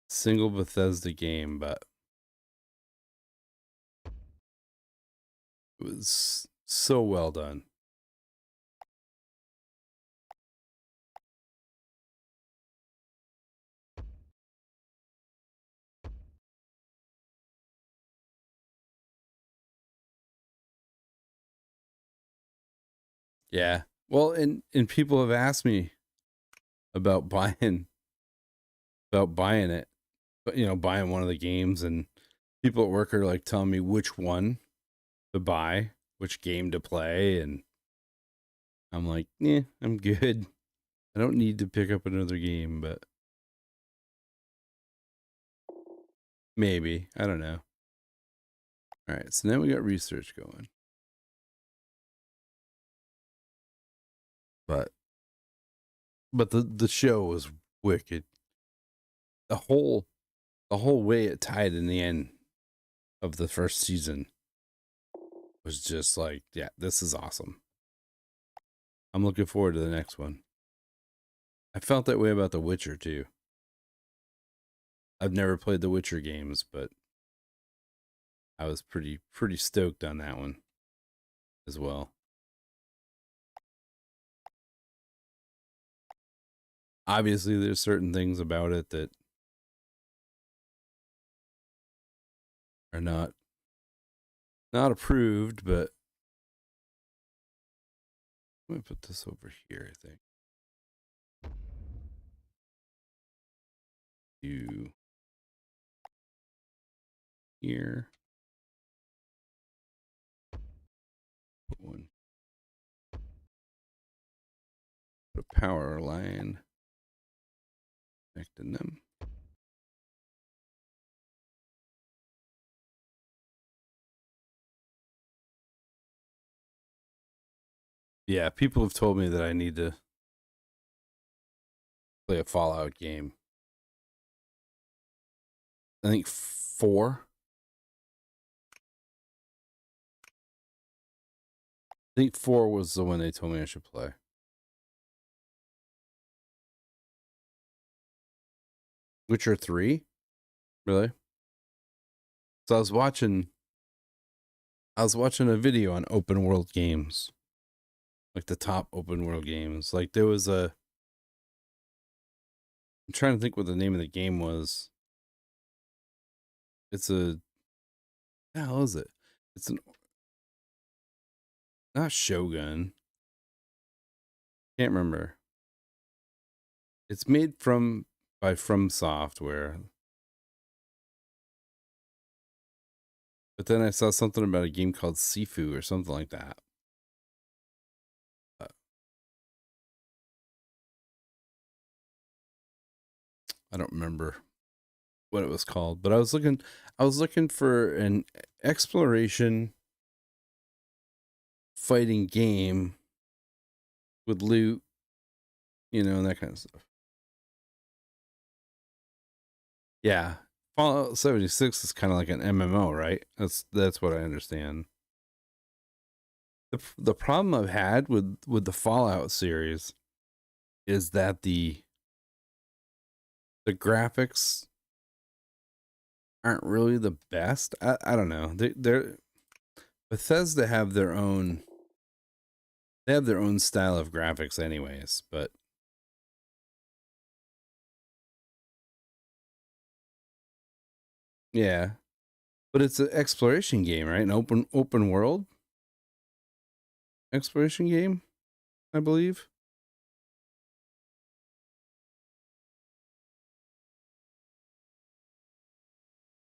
Bethesda game, but it was so well done. Yeah. Well, and people have asked me about buying it, but buying one of the games, and people at work are like telling me which one to buy, which game to play, and I'm like, yeah, I'm good. I don't need to pick up another game, but maybe. I don't know. All right, so now we got research going. But the show was wicked. The whole way it tied in the end of the first season was just like, yeah, this is awesome. I'm looking forward to the next one. I felt that way about The Witcher too. I've never played the Witcher games, but I was pretty stoked on that one as well. Obviously, there's certain things about it that are not approved, but let me put this over here, I think. You here. Put one. Put a power line connecting them. Yeah, people have told me that I need to play a Fallout game. I think 4. I think 4 was the one they told me I should play. Witcher 3? Really? So I was watching a video on open world games. Like the top open world games. Like there was I'm trying to think what the name of the game was. It's a, the hell is it? It's not Shogun. Can't remember. It's made by From Software. But then I saw something about a game called Sifu or something like that. I don't remember what it was called, but I was looking for an exploration fighting game with loot, and that kind of stuff. Yeah. Fallout 76 is kind of like an MMO, right? That's what I understand. The problem I've had with the Fallout series is that the graphics aren't really the best. I don't know. Bethesda have their own. They have their own style of graphics, anyways. But yeah, but it's an exploration game, right? An open world exploration game, I believe.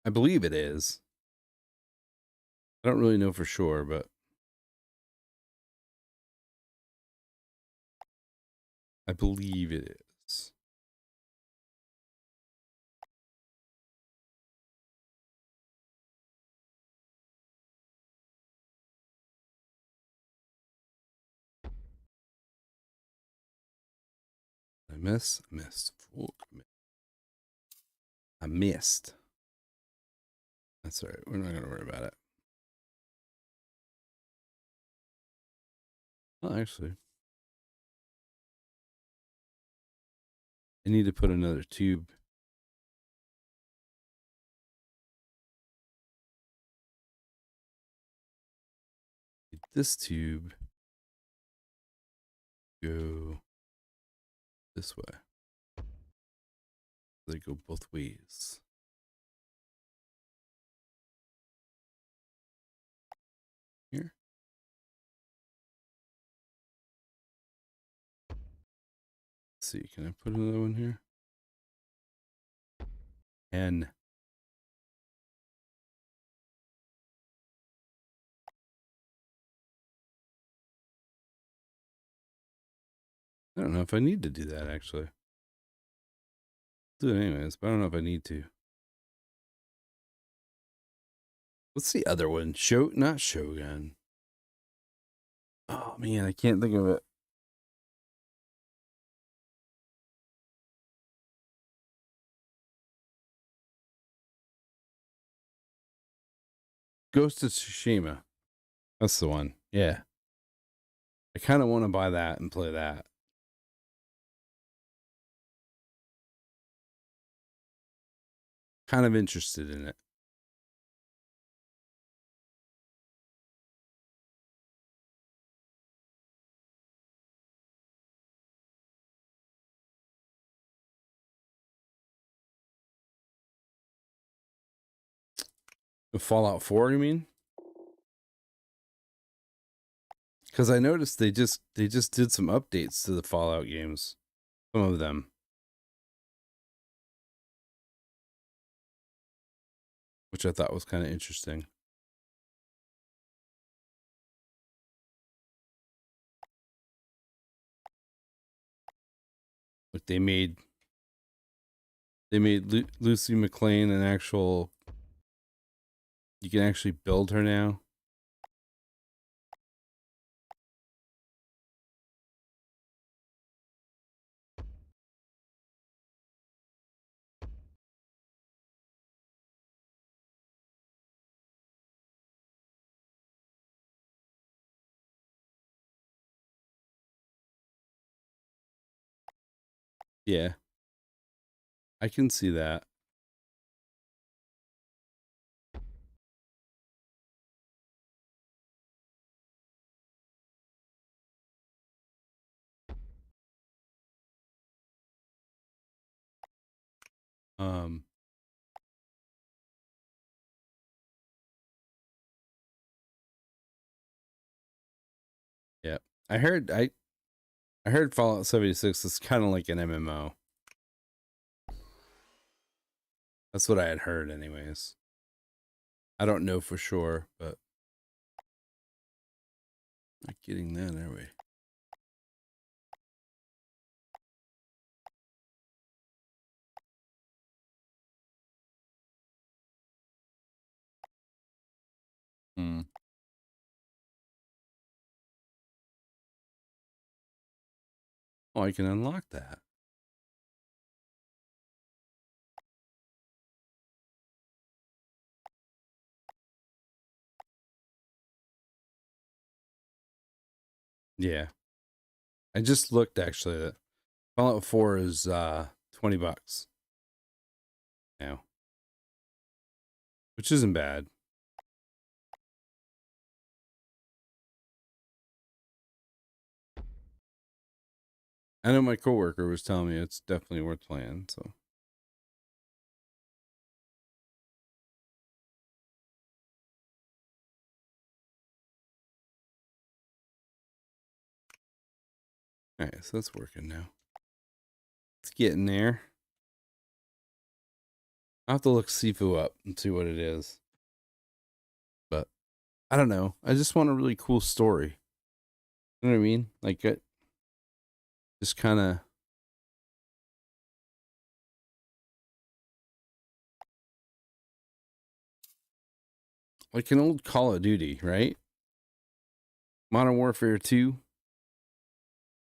I believe it is. I don't really know for sure, but I believe it is. I missed. I missed. That's all right. We're not going to worry about it. Well, actually, I need to put another tube. This tube go this way. They go both ways. Here. Let's see, can I put another one here? And I don't know if I need to do that, actually. Do it anyways, but I don't know if I need to. What's the other one? Not Shogun. Oh man, I can't think of it. Ghost of Tsushima. That's the one. Yeah. I kind of want to buy that and play that. Kind of interested in it. The Fallout 4, you mean? Because I noticed they just did some updates to the Fallout games. Some of them. Which I thought was kind of interesting. Like they made Lucy McLean an actual. You can actually build her now. Yeah. I can see that. Um yeah. I heard Fallout 76 is kind of like an MMO. That's what I had heard anyways. I don't know for sure, but not getting that, are we? Hmm. Oh, I can unlock that. Yeah. I just looked actually that Fallout 4 is $20 now. Which isn't bad. I know my coworker was telling me it's definitely worth playing, so. Alright, so that's working now. It's getting there. I'll have to look Sifu up and see what it is. But I don't know. I just want a really cool story. You know what I mean? Like, it just kind of. Like an old Call of Duty, right? Modern Warfare 2.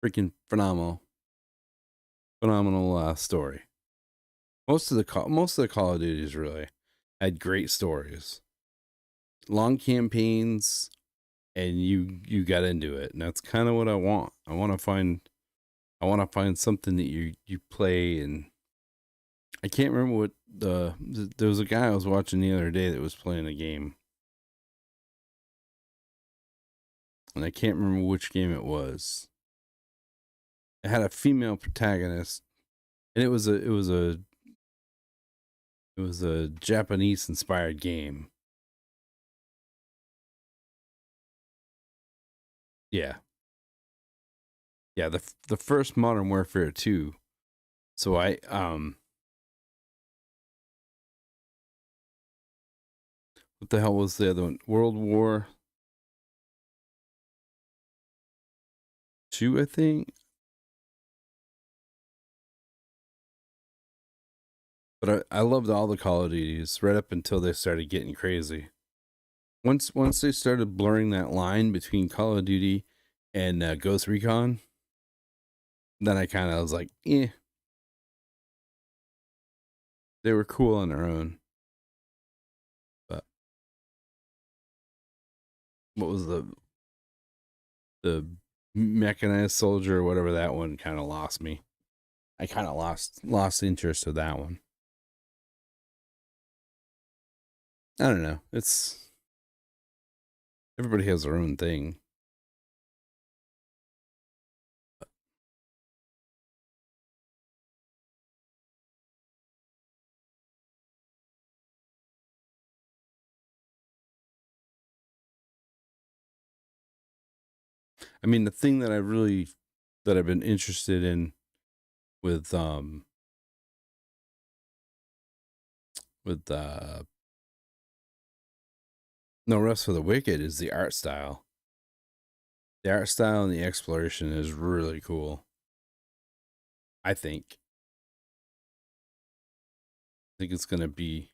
Freaking phenomenal. Phenomenal story. Most of the Call of Duties really had great stories. Long campaigns, and you got into it. And that's kind of what I want. I want to find something that you play. And I can't remember what there was a guy I was watching the other day that was playing a game. And I can't remember which game it was. It had a female protagonist, and it was a Japanese inspired game. Yeah. Yeah, the first Modern Warfare 2. So I what the hell was the other one? World War 2, I think. But I loved all the Call of Duties right up until they started getting crazy. Once they started blurring that line between Call of Duty and Ghost Recon, then I kind of was like, eh. They were cool on their own. But what was the Mechanized Soldier or whatever, that one kind of lost me. I kind of lost interest of that one. I don't know. It's everybody has their own thing. I mean, the thing that I've been interested in with No Rest for the Wicked is the art style. The art style and the exploration is really cool. I think it's gonna be.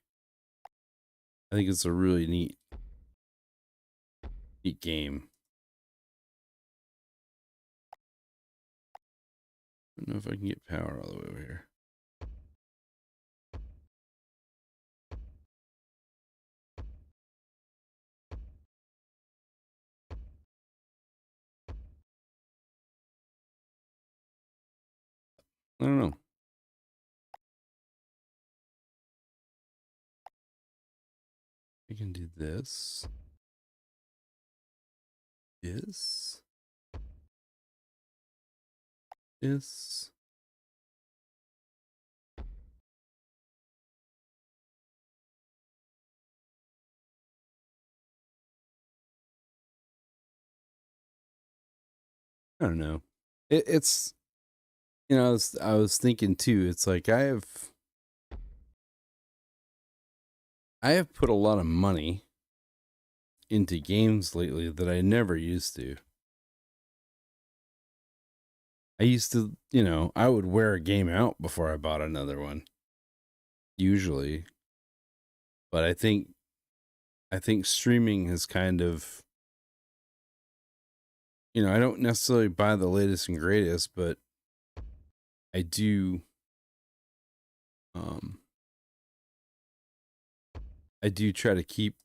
I think it's a really neat game. I don't know if I can get power all the way over here. I don't know. I can do this. This. This. I don't know. It's I was thinking too. It's like I have put a lot of money into games lately that I never used to. I used to, I would wear a game out before I bought another one. Usually. But I think streaming has kind of, I don't necessarily buy the latest and greatest, but I do I do try to keep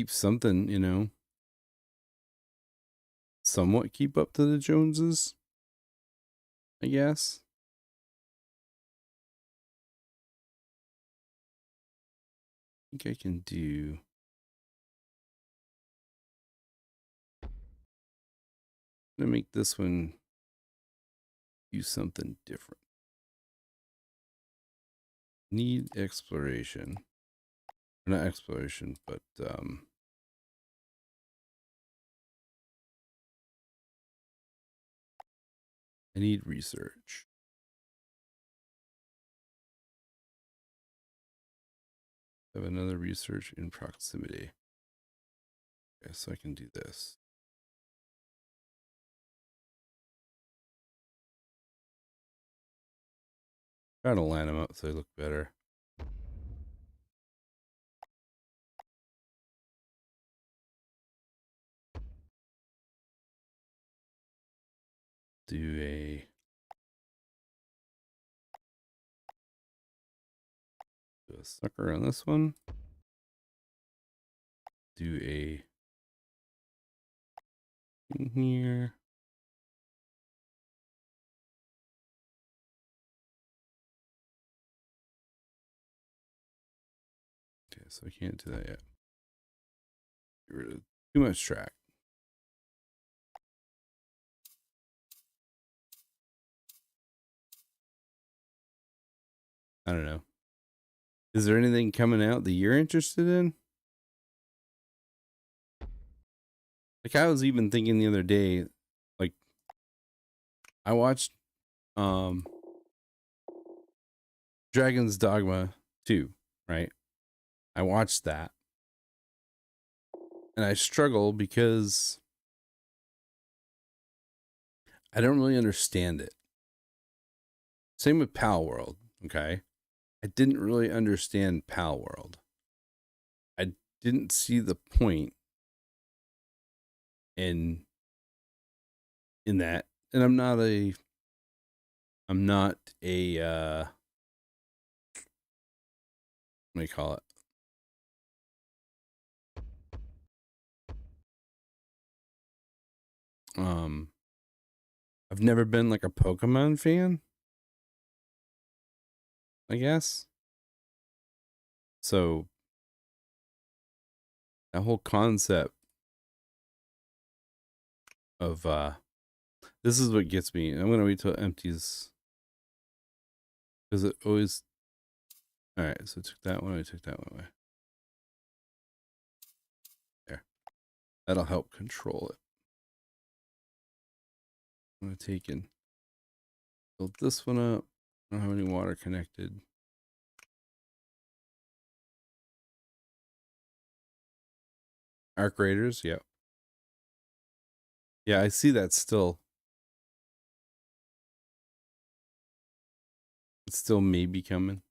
something, somewhat keep up to the Joneses, I guess. I think I can do. I'm gonna make this one do something different. Need exploration. Or not exploration, but I need research. Have another research in proximity. Okay, so I can do this. Try to line them up so they look better. Do a sucker on this one. Do a thing here. Okay, so I can't do that yet. Get rid of too much track. I don't know. Is there anything coming out that you're interested in? Like I was even thinking the other day, like I watched Dragon's Dogma 2, right? I watched that. And I struggle because I don't really understand it. Same with Pal World, okay? I didn't really understand Pal World. I didn't see the point in that. And I'm not a what do you call it? I've never been like a Pokemon fan, I guess. So that whole concept of this is what gets me. I'm gonna wait till it empties because it always. All right, so I took that one. I took that one away. There, that'll help control it. I'm gonna take and build this one up. I don't have any water connected. Arc Raiders, yeah. Yeah, I see that still. It's still maybe coming.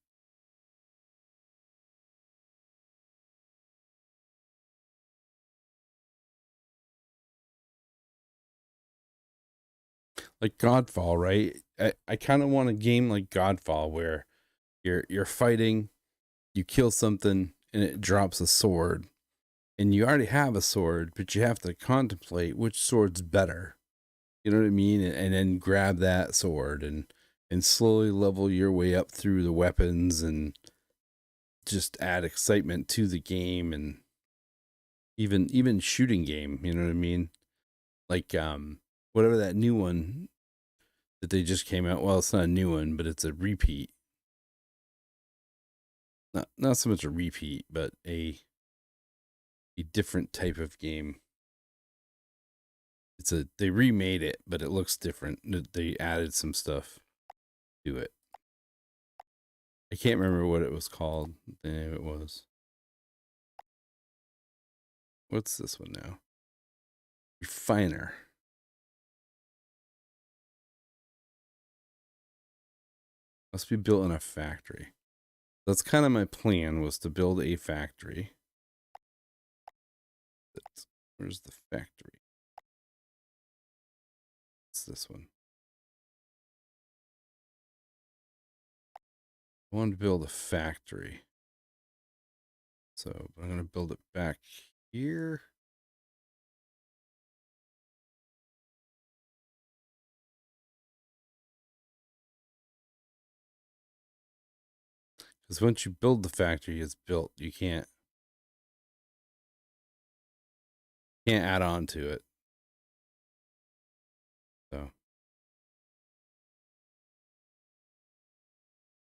Like Godfall, right? I kind of want a game like Godfall where you're fighting, you kill something, and it drops a sword. And you already have a sword, but you have to contemplate which sword's better. You know what I mean? And then grab that sword and slowly level your way up through the weapons and just add excitement to the game and even shooting game, you know what I mean? Like whatever that new one that they just came out. Well, it's not a new one, but it's a repeat. Not so much a repeat, but a different type of game. They remade it, but it looks different. They added some stuff to it. I can't remember what it was called. The name of it was. What's this one now? Refiner. Must be built in a factory. That's kind of my plan, was to build a factory. Where's the factory? It's this one. I want to build a factory. So I'm going to build it back here. Because once you build the factory, it's built. You can't add on to it. So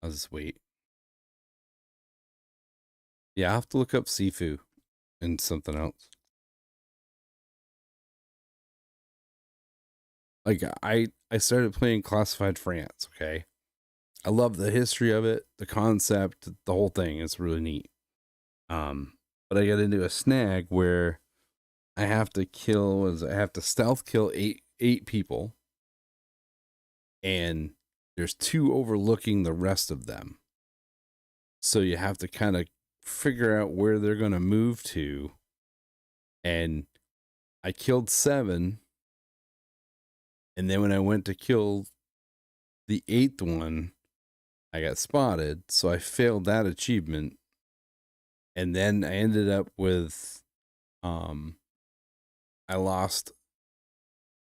I'll just wait. Yeah, I'll have to look up Sifu and something else. Like I started playing Classified France, okay? I love the history of it, the concept, the whole thing. It's really neat. But I got into a snag where I have to stealth kill eight people, and there's two overlooking the rest of them. So you have to kind of figure out where they're going to move to. And I killed 7, and then when I went to kill the 8th one, I got spotted, so I failed that achievement. And then I ended up with I lost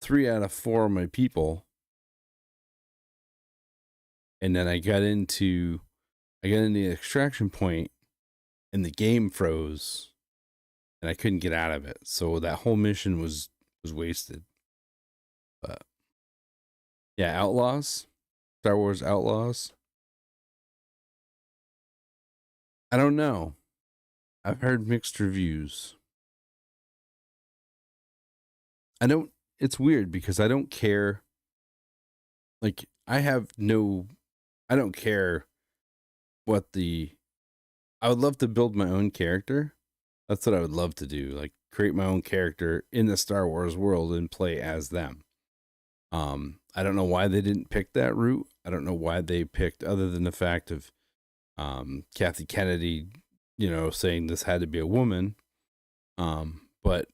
3 out of 4 of my people. And then I got into the extraction point, and the game froze, and I couldn't get out of it. So that whole mission was wasted. But yeah, Outlaws, Star Wars Outlaws. I don't know. I've heard mixed reviews. It's weird because I don't care. Like, I don't care what I would love to build my own character. That's what I would love to do. Like, create my own character in the Star Wars world and play as them. I don't know why they didn't pick that route. I don't know why they picked, other than the fact of Kathy Kennedy, saying this had to be a woman. But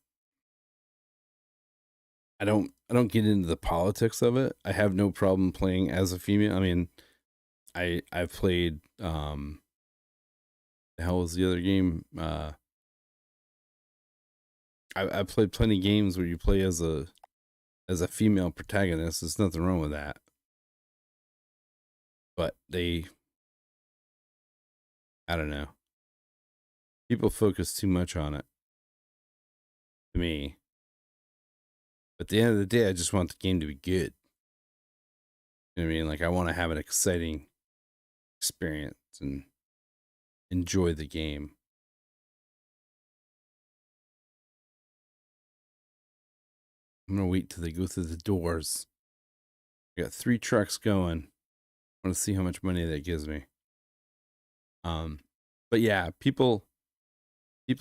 I don't get into the politics of it. I have no problem playing as a female. I mean, I've played the hell was the other game? I've played plenty of games where you play as a female protagonist. There's nothing wrong with that. But I don't know. People focus too much on it. To me. But at the end of the day, I just want the game to be good. You know what I mean? Like, I want to have an exciting experience and enjoy the game. I'm going to wait till they go through the doors. I got 3 trucks going. I want to see how much money that gives me. But yeah, people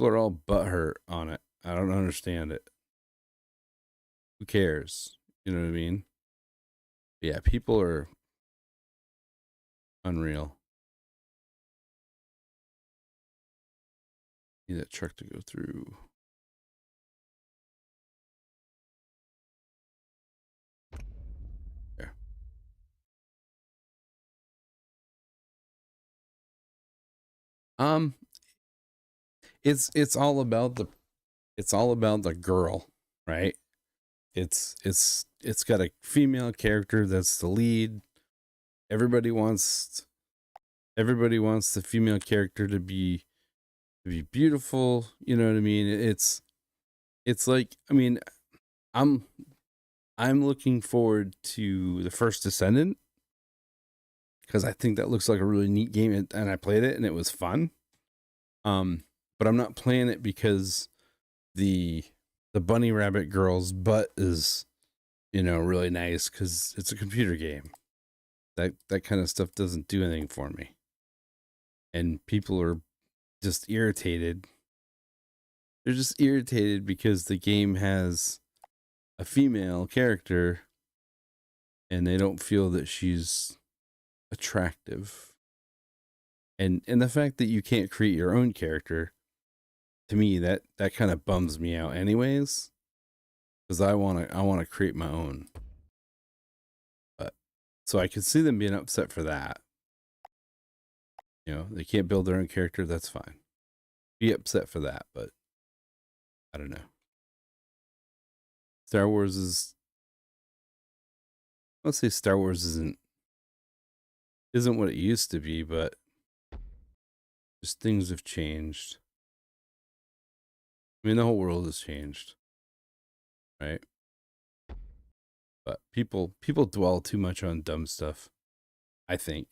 are all butthurt on it. I don't understand it. Who cares? You know what I mean? But yeah, people are unreal. Need that truck to go through. There. It's all about the girl, right? It's got a female character that's the lead. Everybody wants the female character to be beautiful. You know what I mean? It's like, I mean, I'm looking forward to the First Descendant because I think that looks like a really neat game, and I played it and it was fun. But I'm not playing it because the bunny rabbit girl's butt is, really nice, because it's a computer game. That kind of stuff doesn't do anything for me. And people are just irritated. They're just irritated because the game has a female character and they don't feel that she's attractive. And the fact that you can't create your own character, to me, that kind of bums me out anyways, because I want to create my own. But so I could see them being upset for that. They can't build their own character. That's fine. Be upset for that, but I don't know. Star Wars is, let's say Star Wars isn't what it used to be, but just things have changed. I mean, the whole world has changed, right? But people dwell too much on dumb stuff, I think.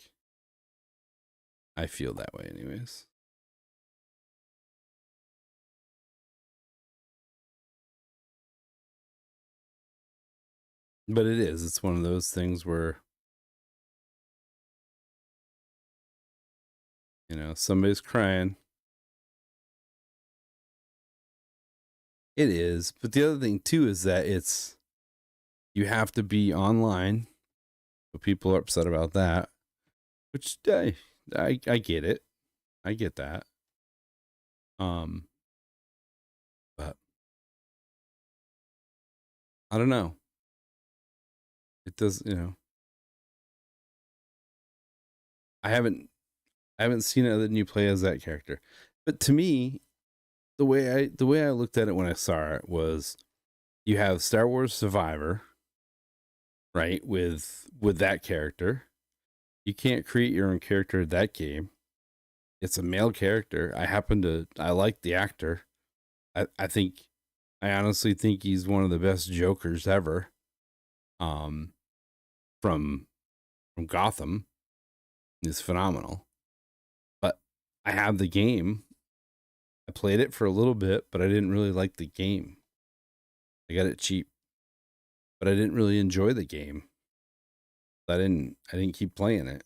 I feel that way anyways. But it is. It's one of those things where, you know, somebody's crying. It is. But the other thing too is that you have to be online. So people are upset about that. Which I get it. I get that. But I don't know. It does, you know. I haven't seen it that you play as that character. But to me, the way I looked at it when I saw it was you have Star Wars Survivor, right, with that character. You can't create your own character in that game. It's a male character. I like the actor. I honestly think he's one of the best Jokers ever. From Gotham. He's phenomenal. But I have the game. I played it for a little bit, but I didn't really like the game. I got it cheap, but I didn't really enjoy the game. I didn't keep playing it.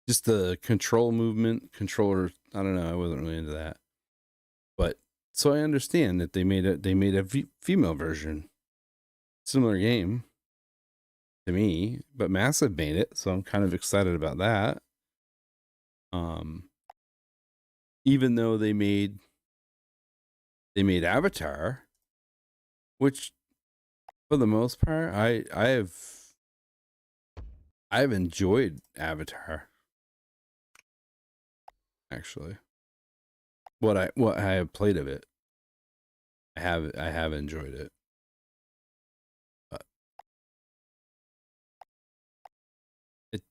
Just the controller. I don't know. I wasn't really into that. But so I understand that they made a female version, similar game to me, but Massive made it, so I'm kind of excited about that. Even though they made Avatar, which for the most part I've enjoyed Avatar. Actually, what I have played of it, I have enjoyed it. But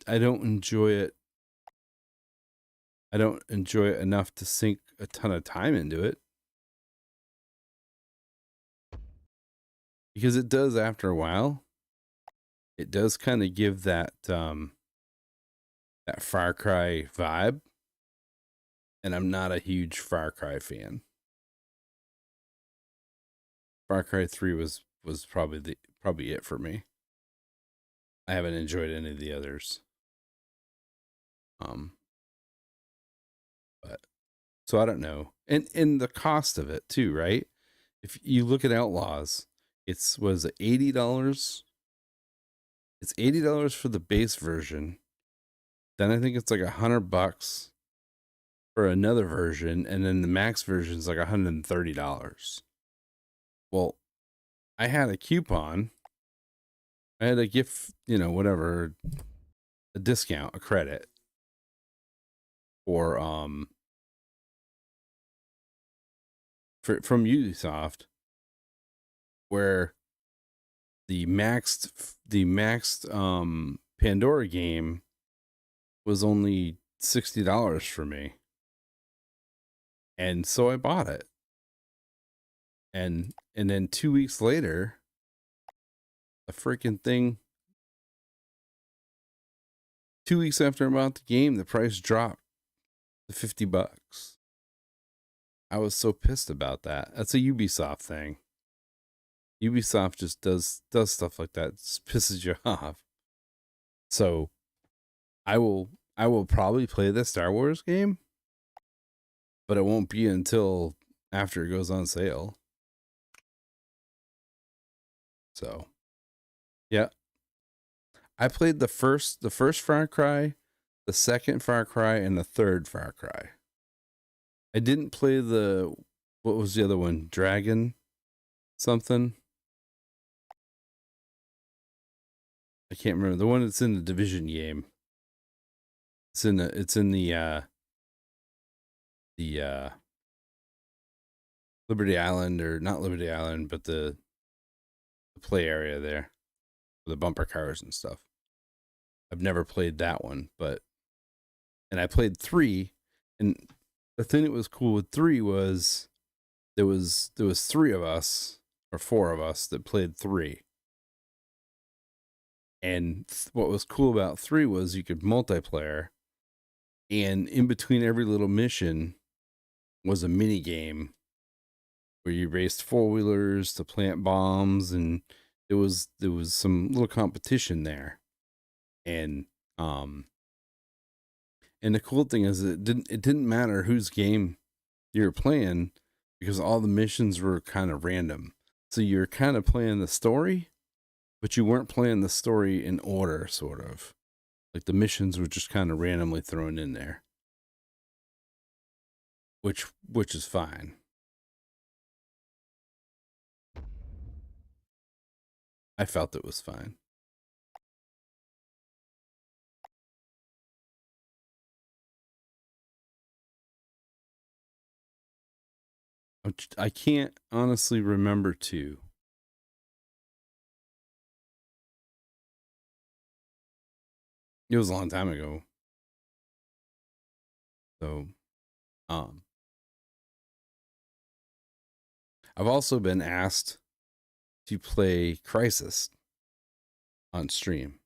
I don't enjoy it. I don't enjoy it enough to sink a ton of time into it. Because it does, after a while, it does kind of give that that Far Cry vibe. And I'm not a huge Far Cry fan. Far Cry 3 was probably it for me. I haven't enjoyed any of the others. But so I don't know. And the cost of it too, right? If you look at Outlaws, was $80. It's $80 for the base version. Then I think it's like $100 for another version, and then the max version is like $130. Well, I had a coupon. I had a gift, you know, whatever, a discount, a credit for from Ubisoft, where the maxed Pandora game was only $60 for me. And so I bought it. And then 2 weeks later, the freaking thing, 2 weeks after I bought the game, the price dropped to $50. I was so pissed about that. That's a Ubisoft thing. Ubisoft just does stuff like that. It just pisses you off. So I will probably play the Star Wars game, but it won't be until after it goes on sale. So yeah. I played the first Far Cry, the second Far Cry, and the third Far Cry. I didn't play what was the other one? Dragon something? I can't remember. The one that's in the Division game. It's in the Liberty Island, or not Liberty Island, but the play area there, with the bumper cars and stuff. I've never played that one, and I played 3, and the thing that was cool with 3 was there was 3 of us, or 4 of us, that played 3. And what was cool about 3 was you could multiplayer, and in between every little mission was a mini game where you raced 4-wheelers to plant bombs, and there was some little competition there. And and the cool thing is it didn't matter whose game you were playing, because all the missions were kind of random. So you're kind of playing the story, but you weren't playing the story in order, sort of. Like the missions were just kind of randomly thrown in there, which is fine. I felt it was fine. I can't honestly remember 2. It was a long time ago. So, I've also been asked to play Crisis on stream.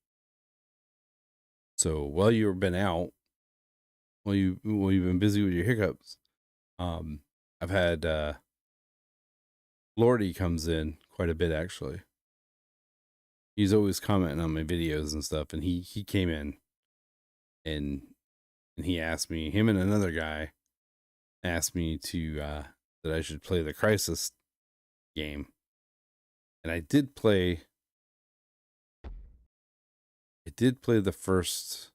So while you've been out, while you've been busy with your hiccups, I've had Lordy comes in quite a bit actually. He's always commenting on my videos and stuff, and he came in and he asked me, him and another guy asked me to that I should play the Crisis game. And I did play the first,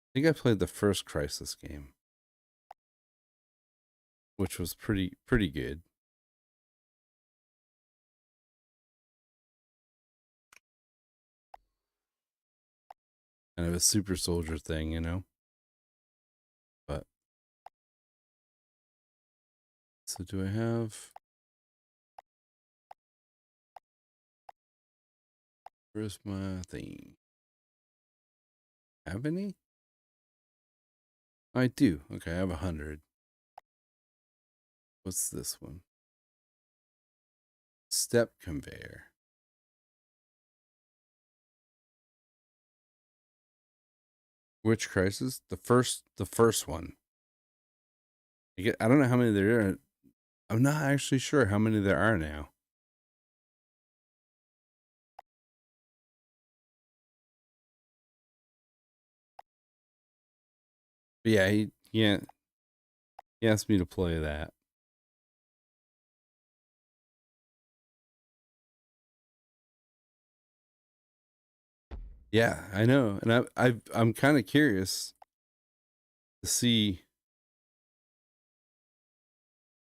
I think I played the first Crisis game, which was pretty good. Kind of a super soldier thing, you know. But so do I have, where's my thing? Have any? I do. Okay, I have 100. What's this one? Step conveyor. Which Crisis? The first one. I don't know how many there are. I'm not actually sure how many there are now. But yeah, he asked me to play that. Yeah, I know, and I'm kind of curious to see.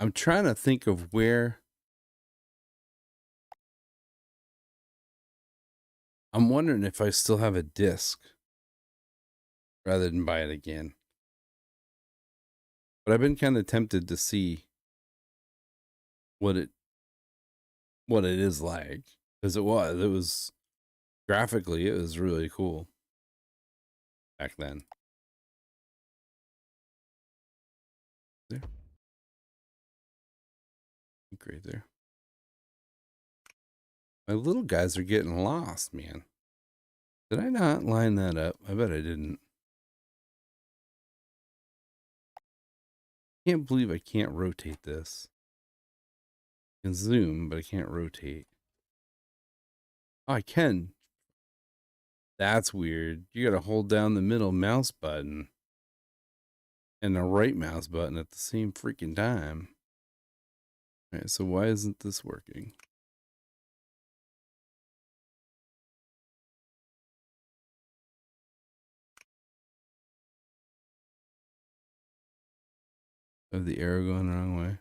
I'm trying to think of where. I'm wondering if I still have a disc rather than buy it again. But I've been kind of tempted to see what it is like, because it was graphically it was really cool back then. There, great there. My little guys are getting lost, man. Did I not line that up? I bet I didn't. Can't believe I can't rotate this. I can zoom, but I can't rotate. Oh, I can. That's weird. You gotta hold down the middle mouse button and the right mouse button at the same freaking time. All right, so why isn't this working? I have the arrow going the wrong way.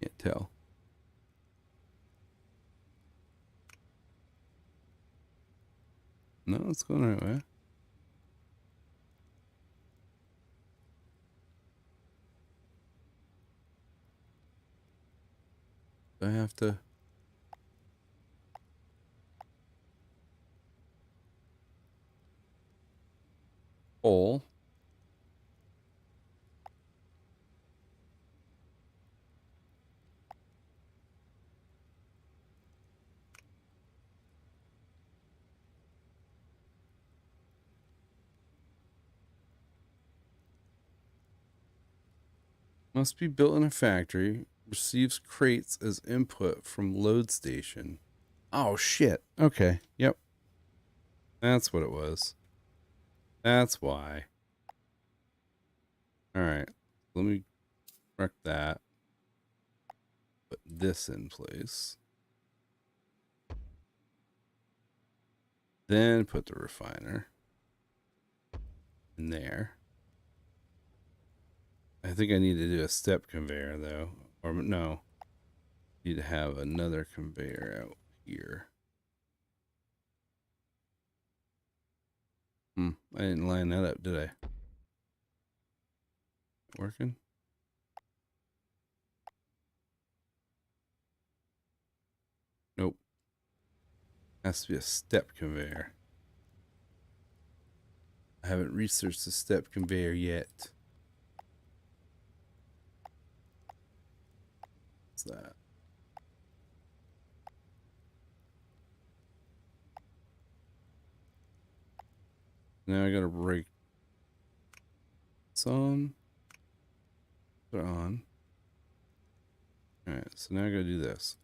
Can't tell. No, it's going the right way. Do I have to pull? Must be built in a factory. Receives crates as input from load station. Oh, shit. Okay. Yep. That's what it was. That's why. Alright. Let me wreck that. Put this in place. Then put the refiner in there. I think I need to do a step conveyor though. Or no. Need to have another conveyor out here. I didn't line that up, did I? Working? Nope. Has to be a step conveyor. I haven't researched the step conveyor yet. What's that? Now I gotta break this on. Put it on. Alright, so now I gotta do this.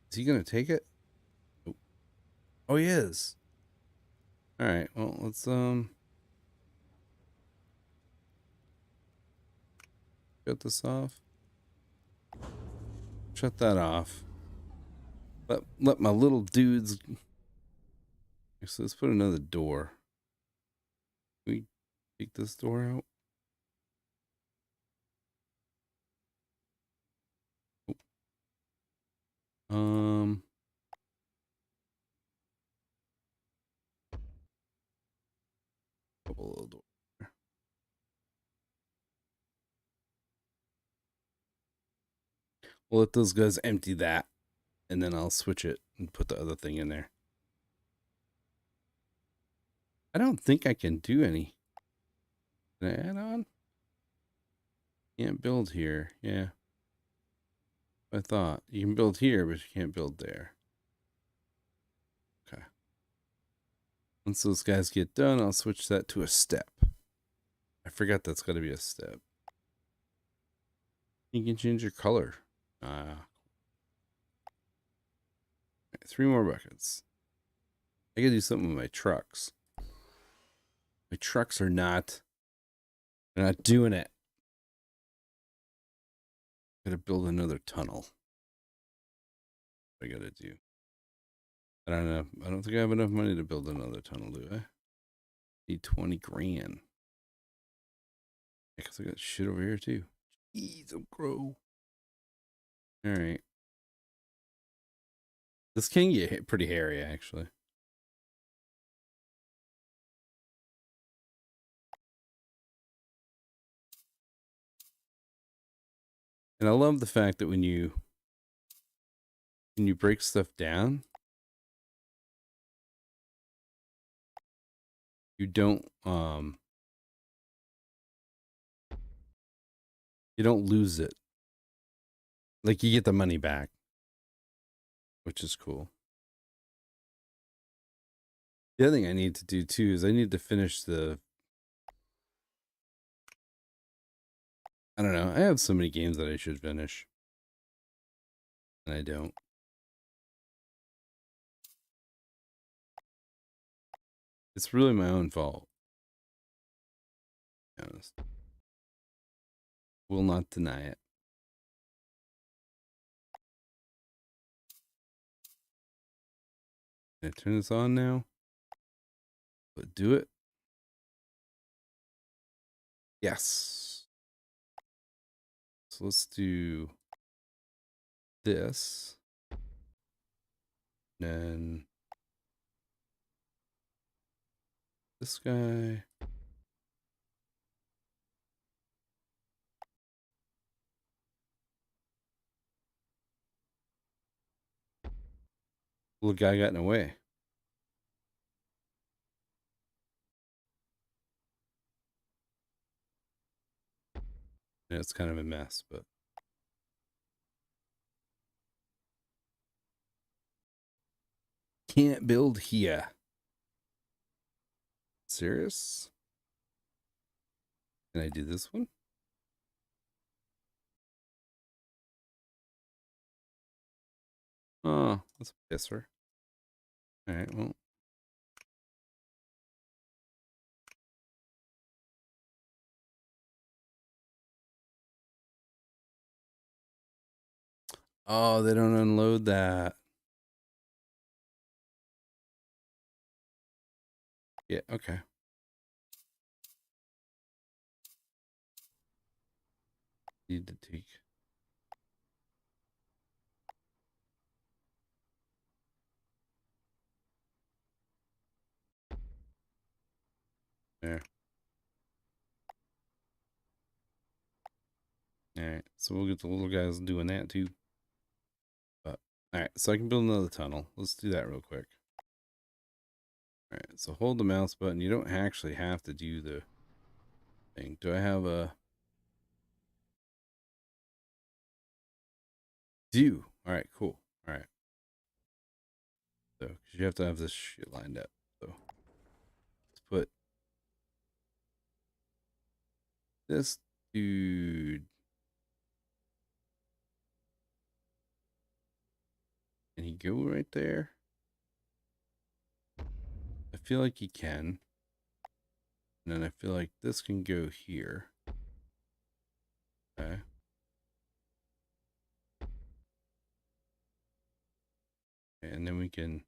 Is he gonna take it? Oh, oh he is. Alright, well let's shut this off. Shut that off. Let my little dudes. So let's put another door. Can we take this door out? Oh. Couple little doors. We'll let those guys empty that, and then I'll switch it and put the other thing in there. I don't think I can do any. Can I add on? Can't build here. Yeah. I thought. You can build here, but you can't build there. Okay. Once those guys get done, I'll switch that to a step. I forgot that's got to be a step. You can change your color. Right, 3 more buckets. I gotta do something with my trucks. My trucks are not. They're not doing it. Gotta build another tunnel. What I gotta do. I don't know. I don't think I have enough money to build another tunnel, do I? Need 20 grand. Because I got shit over here too. Jeez, oh grow. Alright. This can get pretty hairy, actually. And I love the fact that when you break stuff down, you don't lose it. Like you get the money back, which is cool. The other thing I need to do too is I need to finish the. I don't know. I have so many games that I should finish, and I don't. It's really my own fault. To be honest. Will not deny it. Can I turn this on now? But do it. Yes. So let's do this. Then this guy. Little guy got in the way. Yeah, it's kind of a mess, but can't build here. Serious? Can I do this one? Oh, that's a pisser. All right, well. Oh, they don't unload that. Yeah, okay. Need to take. There. All right, so we'll get the little guys doing that too. But all right, so I can build another tunnel. Let's do that real quick. All right, so hold the mouse button. You don't actually have to do the thing. Do I have a do? All right, cool. All right. So, because you have to have this shit lined up. So, let's put this dude. Can he go right there? I feel like he can. And then I feel like this can go here. Okay. And then we can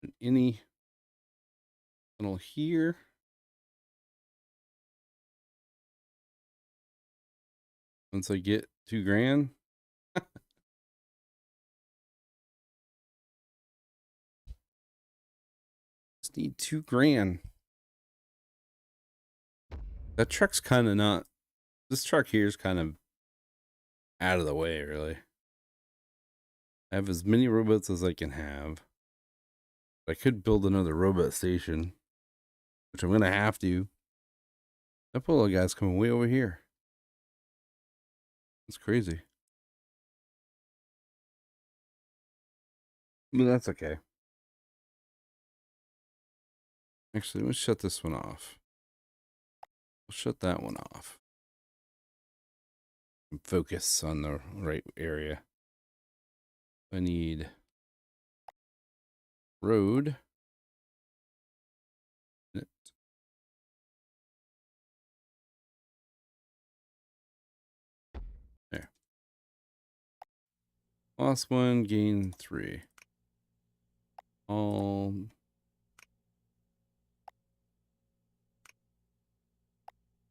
put any tunnel here. Once I get $2,000. Just need $2,000. That truck's kind of not. This truck here is kind of out of the way, really. I have as many robots as I can have. I could build another robot station, which I'm going to have to. That poor little guy's coming way over here. It's crazy. But that's okay. Actually, let's shut this one off. We'll shut that one off. And focus on the right area. I need road. There. Lost 1, gain 3. All.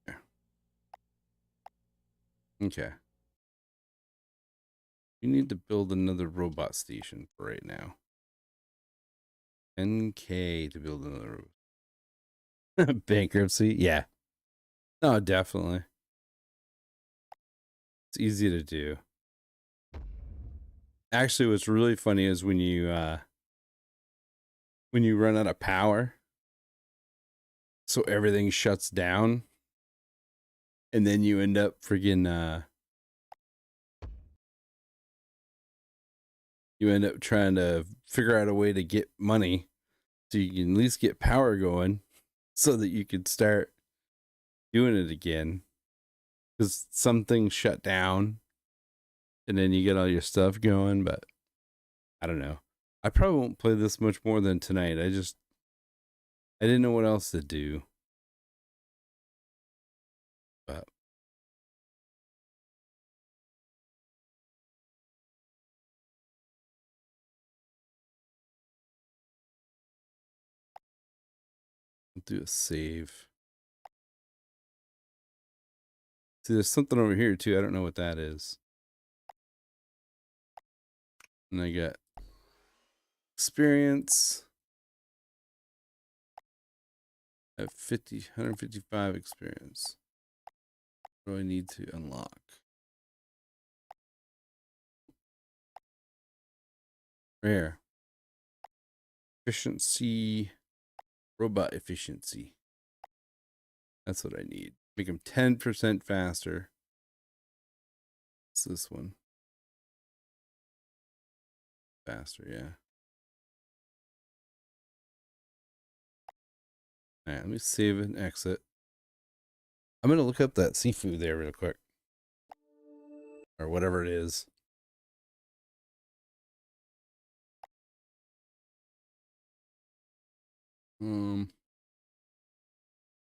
There. Okay. We need to build another robot station for right now. 10K to build another bankruptcy. Yeah. No, definitely. It's easy to do. Actually, what's really funny is when you run out of power, so everything shuts down, and then you end up friggin' you end up trying to figure out a way to get money so you can at least get power going so that you can start doing it again. Because some things shut down and then you get all your stuff going, but I don't know. I probably won't play this much more than tonight. I didn't know what else to do. But I'll do a save. See, there's something over here too. I don't know what that is. And I got experience. I have 155 experience. What do I need to unlock? Rare. Efficiency. Robot efficiency. That's what I need. Make them 10% faster. What's this one? Faster, yeah. All right, let me save and exit. I'm going to look up that seafood there real quick. Or whatever it is.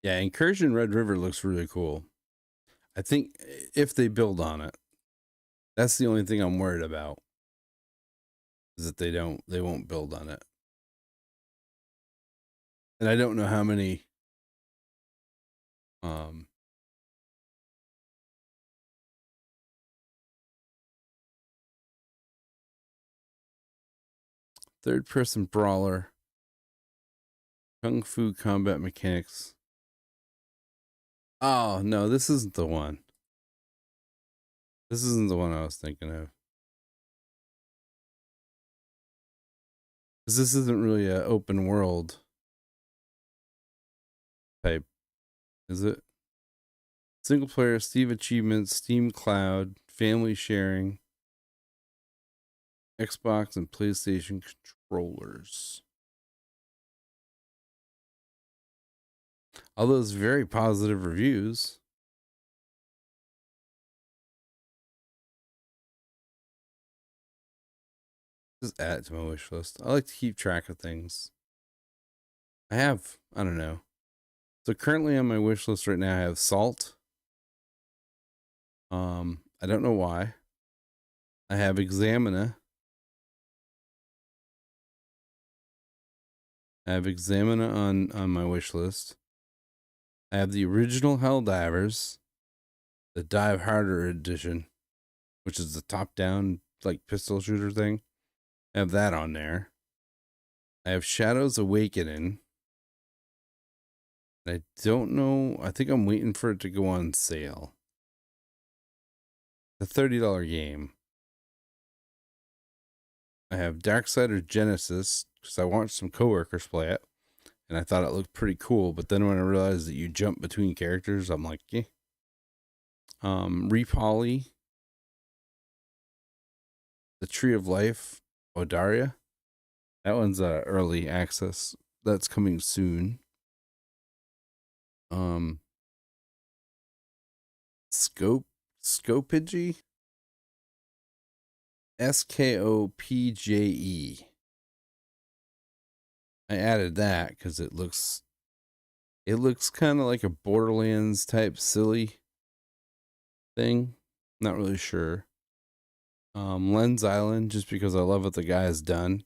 Yeah, Incursion Red River looks really cool. I think if they build on it, that's the only thing I'm worried about. Is that they won't build on it. And I don't know how many third person brawler, kung fu combat mechanics. Oh no, this isn't the one. This isn't the one I was thinking of. Because this isn't really an open world type, is it? Single player, Steam achievements, Steam Cloud, family sharing, Xbox and PlayStation controllers. All those very positive reviews. Just add it to my wish list. I like to keep track of things. I don't know. So currently on my wish list right now, I have Salt. I don't know why. I have Examina. I have Examina on my wish list. I have the original Helldivers, the Dive Harder edition, which is the top-down like pistol shooter thing. I have that on there. I have Shadows Awakening. I don't know. I think I'm waiting for it to go on sale. The $30 game. I have Darksider Genesis because I watched some coworkers play it, and I thought it looked pretty cool. But then when I realized that you jump between characters, I'm like, eh. Repoly, The Tree of Life, Odaria. That one's early access. That's coming soon. Skopje. Skopje. I added that because it looks kind of like a Borderlands type silly thing. Not really sure. Lens Island, just because I love what the guy has done.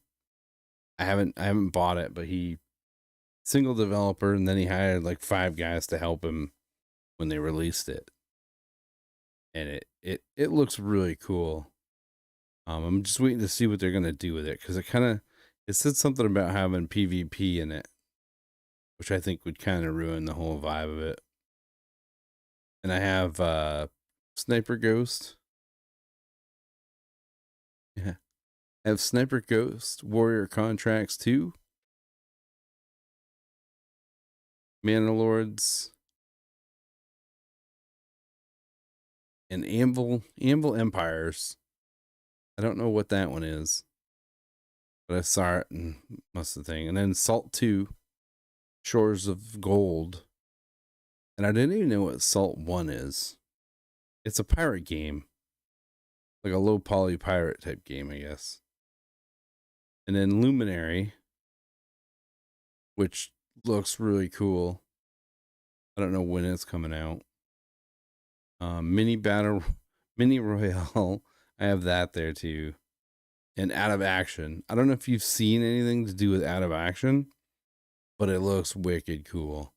I haven't bought it, but he single developer, and then he hired like 5 guys to help him when they released it. And it looks really cool. I'm just waiting to see what they're gonna do with it because it said something about having PvP in it, which I think would kind of ruin the whole vibe of it. And I have Sniper Ghost. Yeah. I have Sniper Ghost, Warrior Contracts 2, Mana Lords, and Anvil Empires. I don't know what that one is, but I saw it and must the thing. And then Salt 2, Shores of Gold. And I didn't even know what Salt 1 is. It's a pirate game. Like a low poly pirate type game, I guess. And then Luminary, which looks really cool. I don't know when it's coming out. Mini Royale. I have that there too. And Out of Action. I don't know if you've seen anything to do with Out of Action, but it looks wicked cool.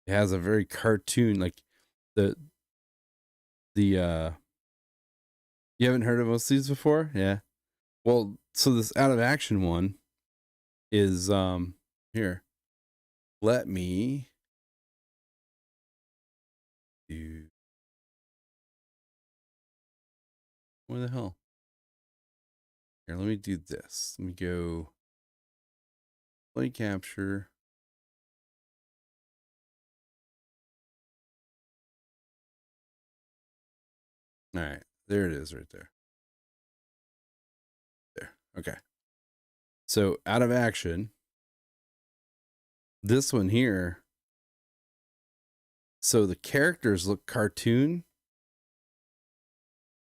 It has a very cartoon, like the you haven't heard of most of these before? Yeah. Well, so this Out of Action one is here. Let me do what the hell? Here, let me do this. Let me go play capture. All right, there it is right there. There. Okay. So Out of Action. This one here. So the characters look cartoon.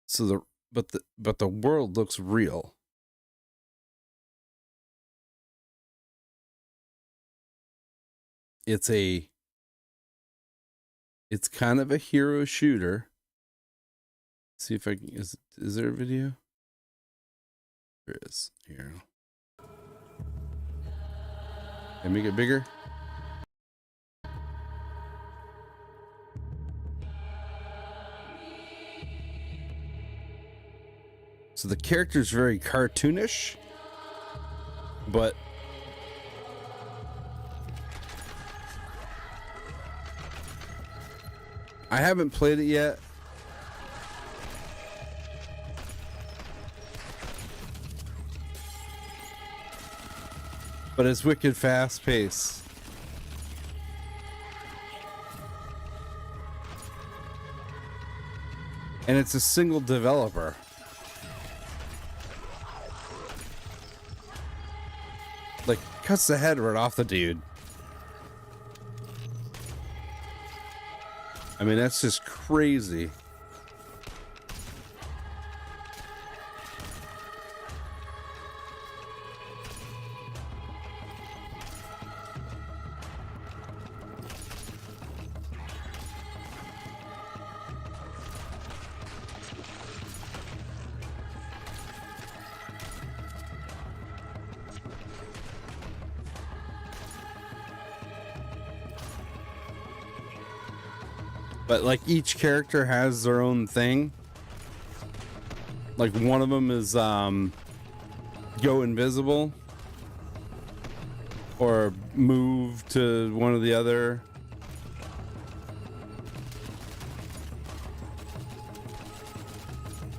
So but the world looks real. It's kind of a hero shooter. See if I can, is there a video? There is. Here. Can I make it bigger? So the character's very cartoonish, but I haven't played it yet. But it's wicked fast paced. And it's a single developer. Like, cuts the head right off the dude. I mean, that's just crazy. But like each character has their own thing. Like one of them is go invisible or move to one or the other.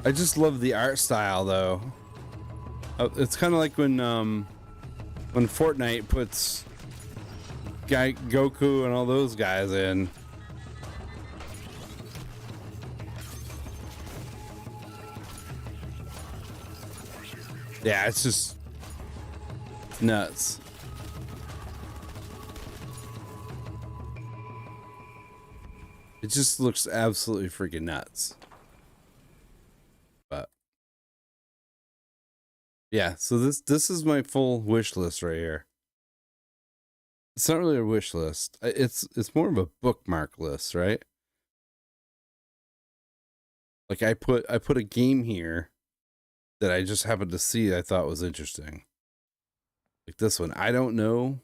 I just love the art style though. It's kind of like when Fortnite puts Goku and all those guys in. Yeah, it's just nuts. It just looks absolutely freaking nuts. But yeah, so this is my full wish list right here. It's not really a wish list. It's more of a bookmark list, right? Like I put a game here that I just happened to see I thought was interesting. Like this one. I don't know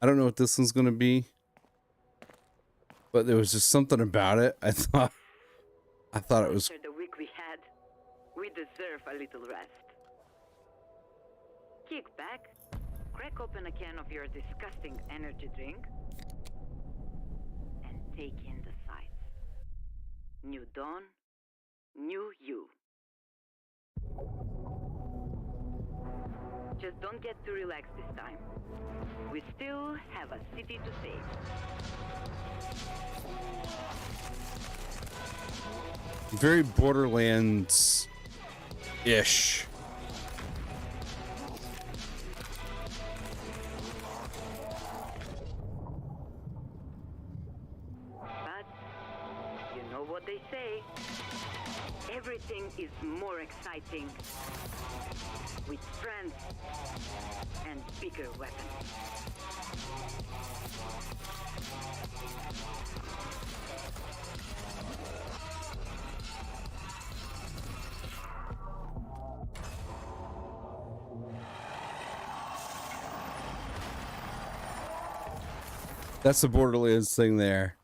what this one's gonna be. But there was just something about it. I thought it was. After the week we had, we deserve a little rest. Kick back, crack open a can of your disgusting energy drink, and take in the sights. New dawn, new you. Just don't get too relaxed this time. We still have a city to save. Very Borderlands-ish. But you know what they say. Everything is more exciting with friends and bigger weapons. That's the Borderlands thing there.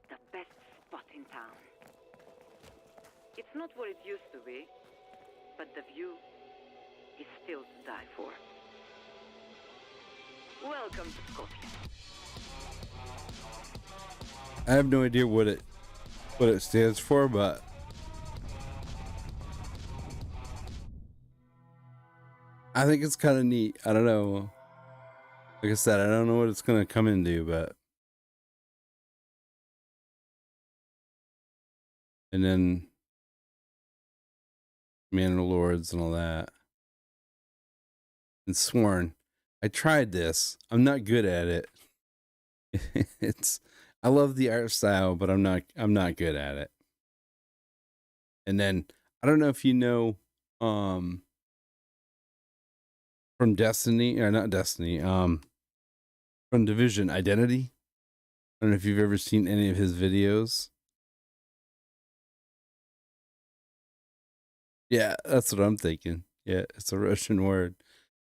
The best spot in town. It's not what it used to be, but the view is still to die for. Welcome to Skopje. I have no idea what it stands for, but I think it's kind of neat. I don't know. Like I said, I don't know what it's gonna come into, but and then Manor Lords and all that. And Sworn. I tried this. I'm not good at it. I love the art style, but I'm not good at it. And then I don't know if you know from Destiny, or not Destiny, from Division, Identity. I don't know if you've ever seen any of his videos. Yeah, that's what I'm thinking. Yeah, it's a Russian word.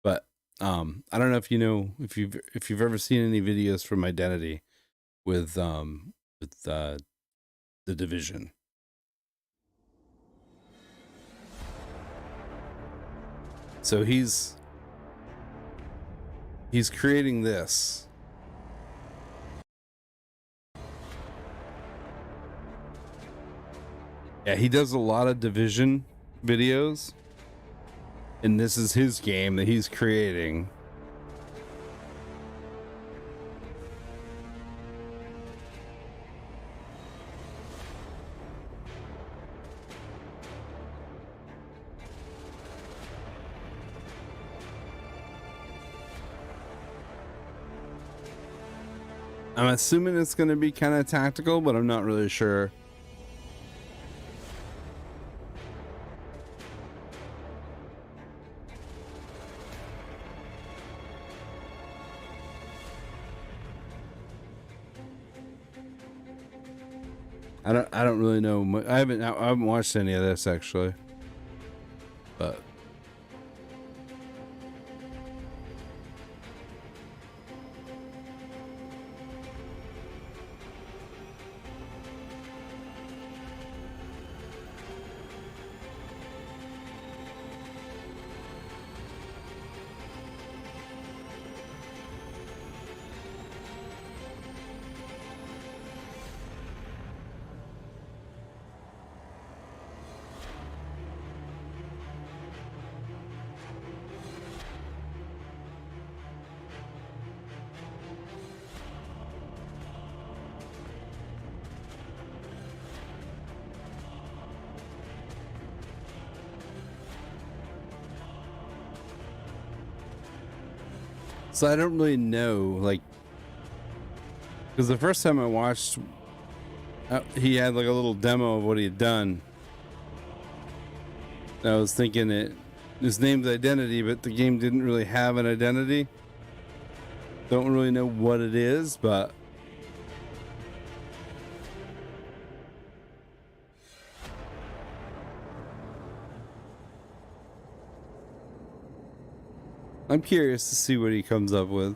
But I don't know if you know, if you've ever seen any videos from Identity with the Division. So he's creating this. Yeah, he does a lot of Division videos, and this is his game that he's creating. I'm assuming it's going to be kind of tactical, but I'm not really sure. I don't really know. I haven't watched any of this actually, but so I don't really know, like, because the first time I watched, he had like a little demo of what he had done. I was thinking his name's Identity, but the game didn't really have an identity. Don't really know what it is, but I'm curious to see what he comes up with.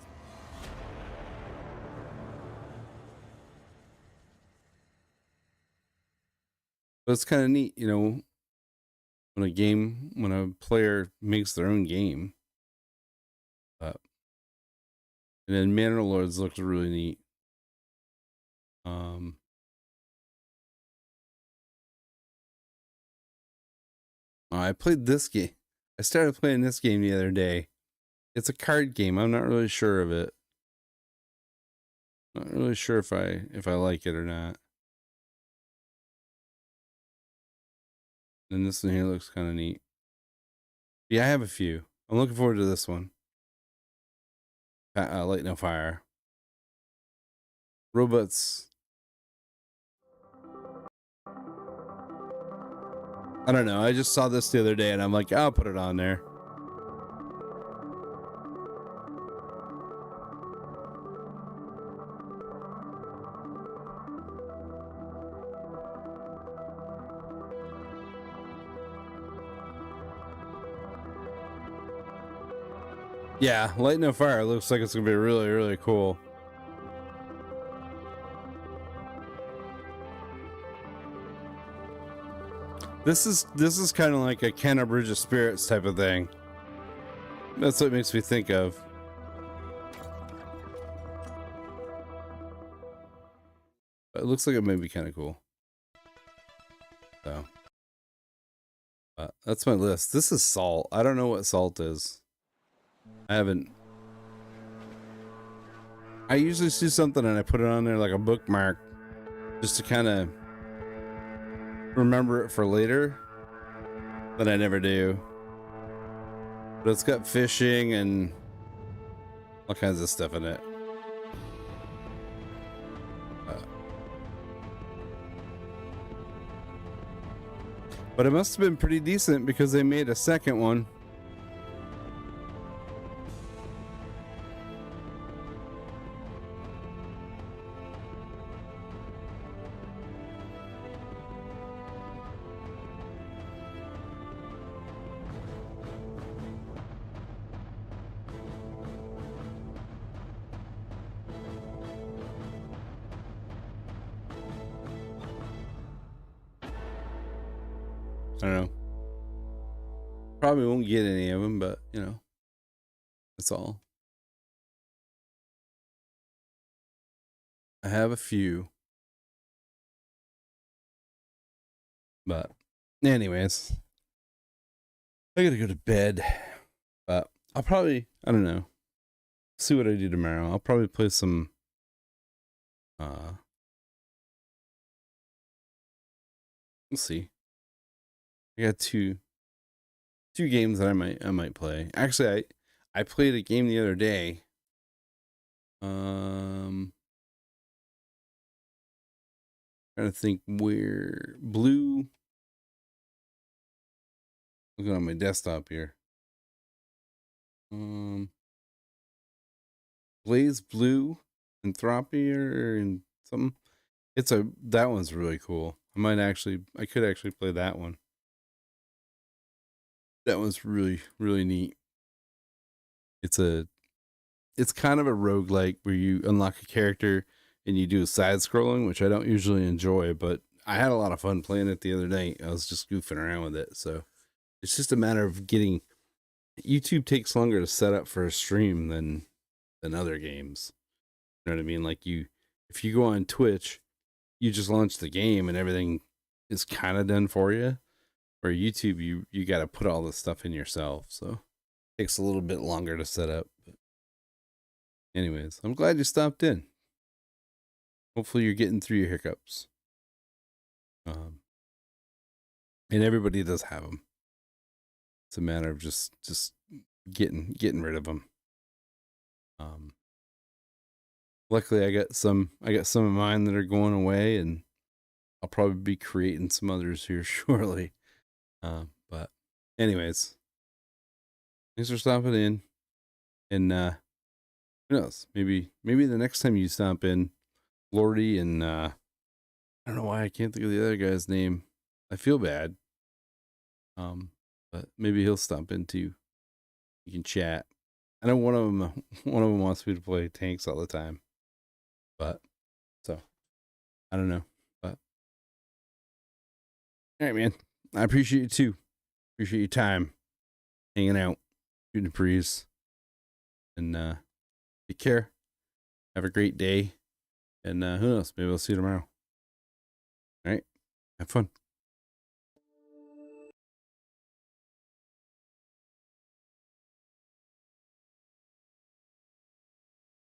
But it's kind of neat, you know, when a player makes their own game. And then Manor Lords looks really neat. I played this game. I started playing this game the other day. It's a card game. I'm not really sure of it. Not really sure if I like it or not. And this one here looks kind of neat. Yeah, I have a few. I'm looking forward to this one. Light No Fire. Robots. I don't know. I just saw this the other day and I'm like, I'll put it on there. Yeah, Light No Fire looks like it's gonna be really, really cool. This is kind of like a Kenna Bridge of Spirits type of thing. That's what it makes me think of. It looks like it may be kind of cool. So, that's my list. This is Salt. I don't know what Salt is. I usually see something and I put it on there like a bookmark just to kind of remember it for later, but I never do. But it's got fishing and all kinds of stuff in it. But it must have been pretty decent because they made a second one. I don't know. Probably won't get any of them, but you know, that's all. I have a few, but anyways, I gotta go to bed. But I'll probably, I don't know, see what I do tomorrow. I'll probably play some. We'll see. I got two games that I might play. Actually, I played a game the other day. Trying to think where Blue. Looking on my desktop here. Blaze Blue, Entropy or something. That one's really cool. I could actually play that one. That one's really, really neat. It's kind of a roguelike where you unlock a character and you do a side scrolling, which I don't usually enjoy, but I had a lot of fun playing it the other night. I was just goofing around with it. So it's just a matter of YouTube takes longer to set up for a stream than other games. You know what I mean? Like if you go on Twitch, you just launch the game and everything is kind of done for you. Or YouTube, you got to put all this stuff in yourself. So it takes a little bit longer to set up. But anyways, I'm glad you stopped in. Hopefully you're getting through your hiccups. And everybody does have them. It's a matter of just getting rid of them. Luckily I got some of mine that are going away, and I'll probably be creating some others here shortly. But anyways, thanks for stopping in. And who knows? Maybe the next time you stop in, Lordy and I don't know why I can't think of the other guy's name. I feel bad. But maybe he'll stop in too. You can chat. I know one of them wants me to play tanks all the time. But so I don't know. But all right, man. I appreciate you too. Appreciate your time hanging out, shooting the breeze. And take care. Have a great day. And who knows? Maybe I'll see you tomorrow. All right. Have fun.